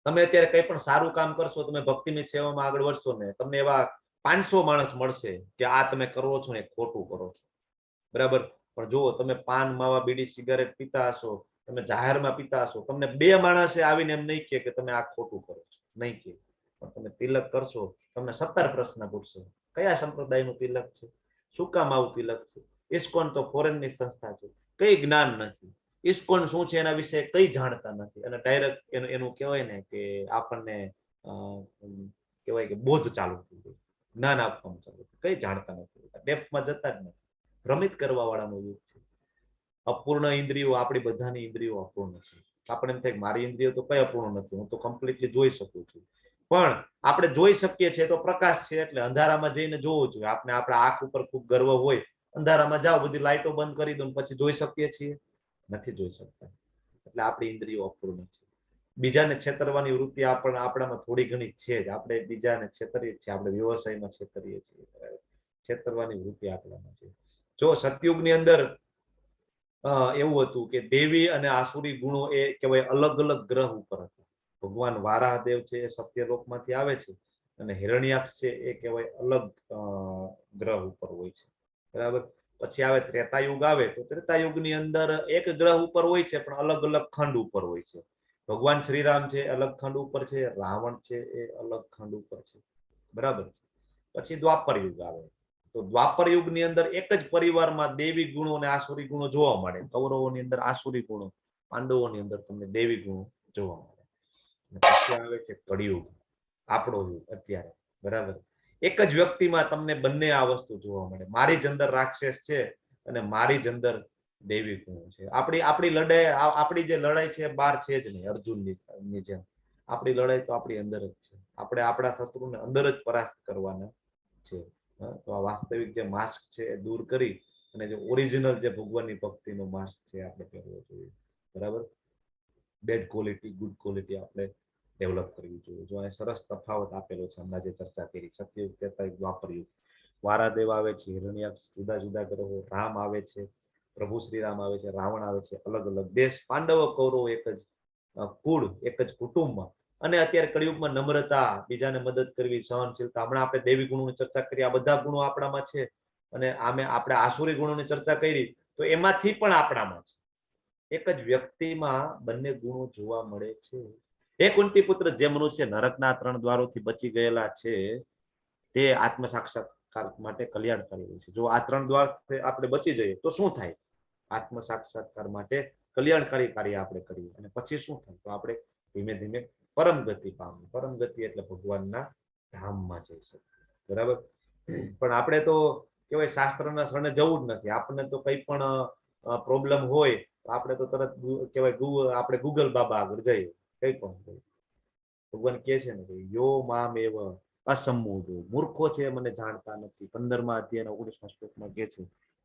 તમે અત્યારે કંઈ પણ સારું કામ કરશો, તમે ભક્તિની સેવામાં આગળ વધશો ને, તમને એવા 500 માણસ મળશે કે આ તમે કરો છો ને ખોટું કરો છો. બરાબર, પણ જો તમે પાન, માવા, બીડી, સિગારેટ પીતા હશો, તમે જાહેરમાં પીતા હશો, તમને 2 માણસે આવીને એમ નહીં કહે કે તમે આ ખોટું કરો છો, નહીં કહે. પણ તમે તિલક કરશો, તમને 17 પ્રશ્ન પૂછશે, કયા સંપ્રદાયનું તિલક છે, શું કામ આવું તિલક છે, ઇસ્કોન તો ફોરેનની સંસ્થા છે, કઈ જ્ઞાન નથી, ઇસ્કોન શું છે એના વિશે કઈ જાણતા નથી. અને ડાયરેક્ટ એનું કહેવાય ને કે આપણને કહેવાય કે બોધ ચાલુ થઈ ગયું, જ્ઞાન આપવાનું ચાલુ, કઈ જાણતા નથી, ડેપ્થમાં જતા જ નથી. ભ્રમિત કરવા વાળાનો યુગ છે. અપૂર્ણ ઇન્દ્રિયો, આપણી બધાની ઇન્દ્રિયો અપૂર્ણ છે. આપણે એમ થાય મારી ઇન્દ્રિયો તો કઈ અપૂર્ણ નથી, હું તો કમ્પ્લીટલી જોઈ શકું છું. પણ આપણે જોઈ શકીએ છીએ તો પ્રકાશ છે, એટલે અંધારામાં જઈને જોવું જોઈએ. આપણે આપણા આંખ ઉપર ખૂબ ગર્વ હોય, અંધારામાં જાઓ, બધી લાઈટો બંધ કરી દો, પછી જોઈ શકીએ છીએ? નથી જોઈ શકતા. એટલે આપણી ઇન્દ્રિયો અપૂર્ણ છે. બીજાને છેતરવાની વૃત્તિ આપણામાં થોડી ઘણી છે જ. આપણે બીજાને છેતરીએ છીએ, આપણે વ્યવસાયમાં છેતરીએ છીએ, છેતરવાની વૃત્તિ આપણામાં છે. જો સતયુગની અંદર એવું હતું કે દેવી અને આસુરી ગુણો એ કહેવાય અલગ અલગ ગ્રહ ઉપર હતા. ભગવાન વારાહદેવ છે એ સત્યલોકમાંથી આવે છે, અને હિરણ્યાક્ષ છે એ કહેવાય અલગ ગ્રહ ઉપર હોય છે. બરાબર, પછી આવે ત્રેતાયુગ આવે તો ત્રેતાયુગની અંદર એક ગ્રહ ઉપર હોય છે પણ અલગ અલગ ખંડ ઉપર હોય છે. ભગવાન શ્રીરામ છે અલગ ખંડ ઉપર છે, રાવણ છે એ અલગ ખંડ ઉપર છે, બરાબર છે. પછી દ્વાપર યુગ આવે તો દ્વાપર યુગની અંદર એક જ પરિવારમાં દેવી ગુણો અને આસુરી ગુણો જોવા મળે. કૌરવોની અંદર આસુરી ગુણો, પાંડવોની અંદર તમને દેવી ગુણો જોવા મળે. પછી આવે છે કળિયુગ, આપણો યુગ અત્યારે, બરાબર. એક જ વ્યક્તિમાં તમને બંને આ વસ્તુ જોવા મળે. મારી જ અંદર રાક્ષસ છે અને મારી જ અંદર દેવી ગુણો છે. આપણી લડાઈ, આપણી જે લડાઈ છે બહાર છે જ નહીં. અર્જુનની જેમ આપણી લડાઈ તો આપણી અંદર જ છે. આપણે આપણા શત્રુને અંદર જ પરાસ્ત કરવાના છે. તો આ વાસ્તવિક જે માસ્ક છે એ દૂર કરી અને જે ઓરિજિનલ જે ભગવાનની ભક્તિનો માસ્ક છે આપણે પહેરવો જોઈએ, બરાબર. બેડ ક્વોલિટી, ગુડ ક્વોલિટી આપણે ડેવલપ કરવી જોઈએ. જો અહીં સરસ તફાવત આપેલો છે હમણાં જે ચર્ચા કરી. સતયુગ, ત્રેતાયુગ, દ્વાપર યુગ. વારાદેવ આવે છે, હિરણ્યાક્ષ, જુદા જુદા ગ્રહો, રામ આવે છે, પ્રભુ શ્રી રામ આવે છે, રાવણ આવે છે, અલગ અલગ દેશ, પાંડવ કૌરવ એક જ કુળ, એક જ કુટુંબમાં. અને અત્યારે કળિયુગમાં નમ્રતા, બીજાને મદદ કરવી, સહનશીલતા. હમણાં આપણે દેવી ગુણોની ચર્ચા કરી, આ બધા ગુણો આપણામાં છે. અને આપણે આસુરી ગુણોની ચર્ચા કરી તો એમાંથી પણ આપણામાં છે. એક જ વ્યક્તિમાં બંને ગુણો જોવા મળે છે. હે કુંતી પુત્ર, જે મનુષ્ય નરકના 3 દ્વારોથી બચી ગયેલા છે તે આત્મ સાક્ષાત્કાર માટે કલ્યાણકારી હોય છે. જો આ 3 દ્વાર આપણે બચી જઈએ તો શું થાય? આત્મ સાક્ષાત્કાર માટે કલ્યાણકારી કાર્ય આપણે કરીએ અને પછી શું થાય? તો આપણે ધીમે ધીમે પરમ ગતિ પામીએ. પરમ ગતિ એટલે ભગવાનના ધામમાં જઈ શકીએ, બરાબર. પણ આપણે તો કહેવાય શાસ્ત્રના શરણે જવું જ નથી. આપણને તો કંઈ પણ પ્રોબ્લેમ હોય તો આપણે તો તરત કહેવાય આપણે ગૂગલ બાબા આગળ જઈએ, કંઈ પણ. ભગવાન કહે છે ને કે યો મામેવ અસમ્મૂઢો, મૂર્ખો છે મને જાણતા નથી. 15મા અધ્યાયના 19મા શ્લોકમાં કહે છે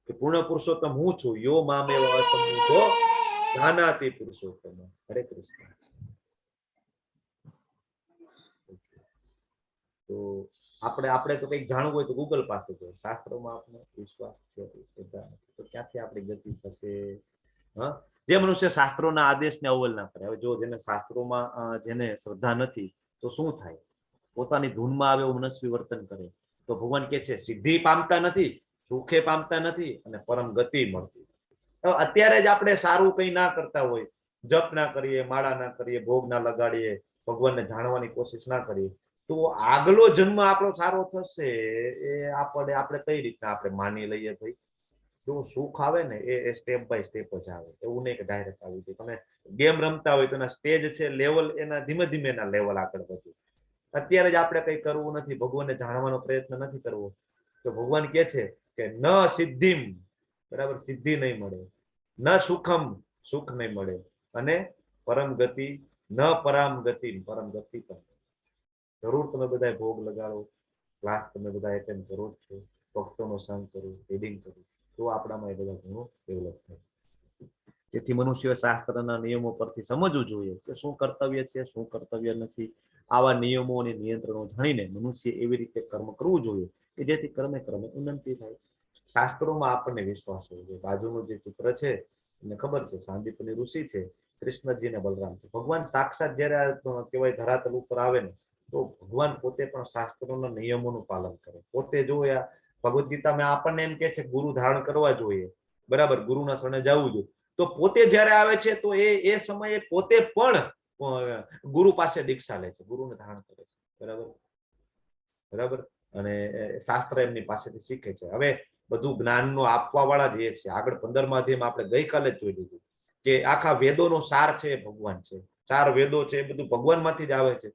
કે પૂર્ણ પુરુષોત્તમ હું છું. યો મામેવ અસમ્મૂઢો જાનાતિ પુરુષોત્તમ. હરે કૃષ્ણ. તો આપણે તો કંઈક જાણવું હોય તો ગૂગલ પાસે જોઈએ. શાસ્ત્રોમાં આપણને વિશ્વાસ છે, શ્રદ્ધા નથી તો ક્યાંથી આપણી ગતિ થશે? જે મનુષ્ય શાસ્ત્રોના આદેશને અવહેલના કરે. હવે જો જેને શાસ્ત્રોમાં જેને શ્રદ્ધા નથી તો શું થાય? પોતાની ધૂનમાં આવે એવું મનસ્વી વર્તન કરે તો ભગવાન કહે છે સિદ્ધિ પામતા નથી, સુખે પામતા નથી અને પરમ ગતિ મળતી. અત્યારે જ આપણે સારું કંઈ ના કરતા હોય, જપ ના કરીએ, માળા ના કરીએ, ભોગ ના લગાડીએ, ભગવાનને જાણવાની કોશિશ ના કરીએ તો આગલો જન્મ આપણો સારો થશે એ આપણે કઈ રીતના આપણે માની લઈએ? ભાઈ, જો સુખ આવે ને એ સ્ટેપ બાય સ્ટેપ જ આવે. એવું નહીં કે ડાયરેક્ટ આવી જાય. તમે ગેમ રમતા હોય તો એના સ્ટેજ છે, લેવલ એના ધીમે ધીમે એના લેવલ આગળ વધે. અત્યારે જ આપણે કંઈ કરવું નથી, ભગવાનને જાણવાનો પ્રયત્ન નથી કરવો તો ભગવાન કહે છે કે ન સિદ્ધિમ, બરાબર, સિદ્ધિ નહીં મળે, ન સુખમ, સુખ નહીં મળે, અને પરમ ગતિ ન પરામ ગતિ, પરમ ગતિ પણ. જરૂર તમે બધા ભોગ લગાડો, ક્લાસ તમે બધા એટેન્ડ કરો જ છો, ભક્તોનો સંગ કરો, રીડિંગ કરો તો આપણામાં એ બધા ગુણો ડેવલપ થાય. તેથી મનુષ્ય શાસ્ત્રના નિયમો પરથી સમજવું જોઈએ કે શું કર્તવ્ય છે, શું કર્તવ્ય નથી. આવા નિયમો અને નિયંત્રણો જાણીને મનુષ્ય એવી રીતે કર્મ કરવું જોઈએ કે જેથી ક્રમે ક્રમે ઉન્નતિ થાય. શાસ્ત્રોમાં આપણને વિશ્વાસ હોવો જોઈએ. બાજુનું જે ચિત્ર છે એને ખબર છે, સાંદીપની ઋષિ છે, કૃષ્ણજી ને બલરામ છે. ભગવાન સાક્ષાત જયારે કહેવાય ધરાતલ ઉપર આવે ને તો ભગવાન પોતે પણ શાસ્ત્રોના નિયમોનું પાલન કરે. પોતે જો ભગવદ્ ગીતામાં આપણને એમ કે છે ગુરુ ધારણ કરવા જોઈએ, બરાબર, ગુરુના શરણે જવું જોઈએ. તો પોતે જયારે આવે છે તો એ સમયે પોતે પણ ગુરુ પાસે દીક્ષા લે છે, ગુરુને ધારણ કરે છે, બરાબર બરાબર. અને શાસ્ત્ર એમની પાસેથી શીખે છે. હવે બધું જ્ઞાનનો આપવા વાળા જે છે, આગળ 15મા અધ્યાયમાં આપણે ગઈકાલે જ જોઈ લીધું કે આખા વેદોનો સાર છે એ ભગવાન છે. 4 વેદો છે એ બધું ભગવાનમાંથી જ આવે છે.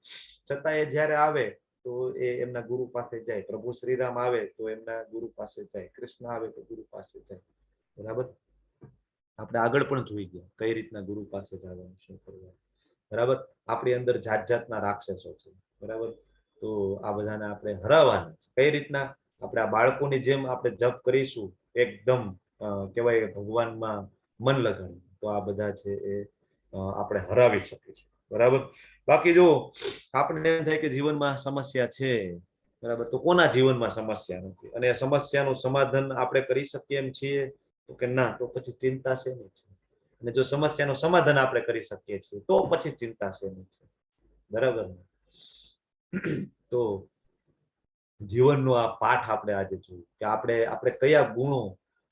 છતાં એ જયારે આવે તો એ એમના ગુરુ પાસે જાય. પ્રભુ શ્રીરામ આવે તો એમના ગુરુ પાસે જાય, કૃષ્ણ આવે તો ગુરુ પાસે જાય, બરાબર. આપણે આગળ પણ જોઈ ગયા કઈ રીતના ગુરુ પાસે જવાનું, શું કરવાનું, બરાબર. આપણી અંદર જાત જાતના રાક્ષસો છે, બરાબર. તો આ બધાને આપણે હરાવવાના છે. કઈ રીતના? આપણે આ બાળકોની જેમ આપણે જપ કરીશું, એકદમ કહેવાય ભગવાનમાં મન લગાડી, તો આ બધા છે એ આપણે હરાવી શકીશું, બરાબર. બાકી જો આપણને એમ થાય કે જીવનમાં સમસ્યા છે, બરાબર, તો કોના જીવનમાં સમસ્યા નથી? અને સમસ્યાનું સમાધાન આપણે કરી શકીએ એમ છીએ તો કે ના, તો પછી ચિંતા છે નહીં. અને જો સમસ્યાનું સમાધાન આપણે કરી શકીએ છીએ તો પછી ચિંતા છે નહીં, બરાબર. તો જીવનનો આ પાઠ આપણે આજે જોયું કે આપણે કયા ગુણો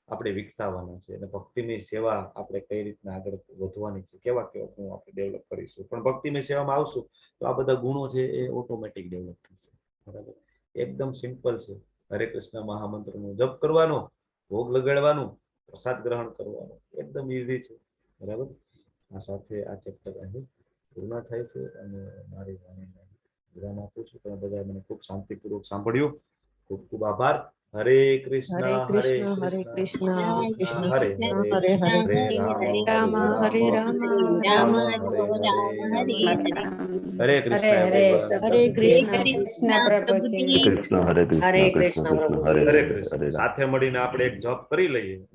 આપણે વિકસાવવાના છે અને ભક્તિમય સેવા આપણે કઈ રીતના આગળ વધવાની છે, કેવા કેવા ગુણો આપણે ડેવલપ કરીશું. પણ ભક્તિમય સેવામાં આવશું તો આ બધા ગુણો છે એ ઓટોમેટિક ડેવલપ થશે. બરાબર, એકદમ સિમ્પલ છે. હરે કૃષ્ણ મહામંત્રનો જપ કરવાનો, ભોગ લગાડવાનું, પ્રસાદ ગ્રહણ કરવાનો, એકદમ ઈઝી છે. બરાબર, આ સાથે આ ચેપ્ટર અહીં પૂર્ણ થાય છે અને મારી વાણીને વિરામ આપું છું. તમે બધા મને ખૂબ શાંતિપૂર્વક સાંભળ્યું. ખૂબ ખૂબ આભાર. હરે કૃષ્ણ હરે કૃષ્ણ હરે કૃષ્ણ કૃષ્ણ હરે કૃષ્ણ હરે હરે રામ હરે રામ રામ હરે કૃષ્ણ હરે કૃષ્ણ પ્રભુજી. કૃષ્ણ હરે કૃષ્ણ હરે કૃષ્ણ કૃષ્ણ કૃષ્ણ પ્રભુ. હરે હરે હરે કૃષ્ણ. હરે રામ. સાથે મળીને આપણે એક જોબ કરી લઈએ.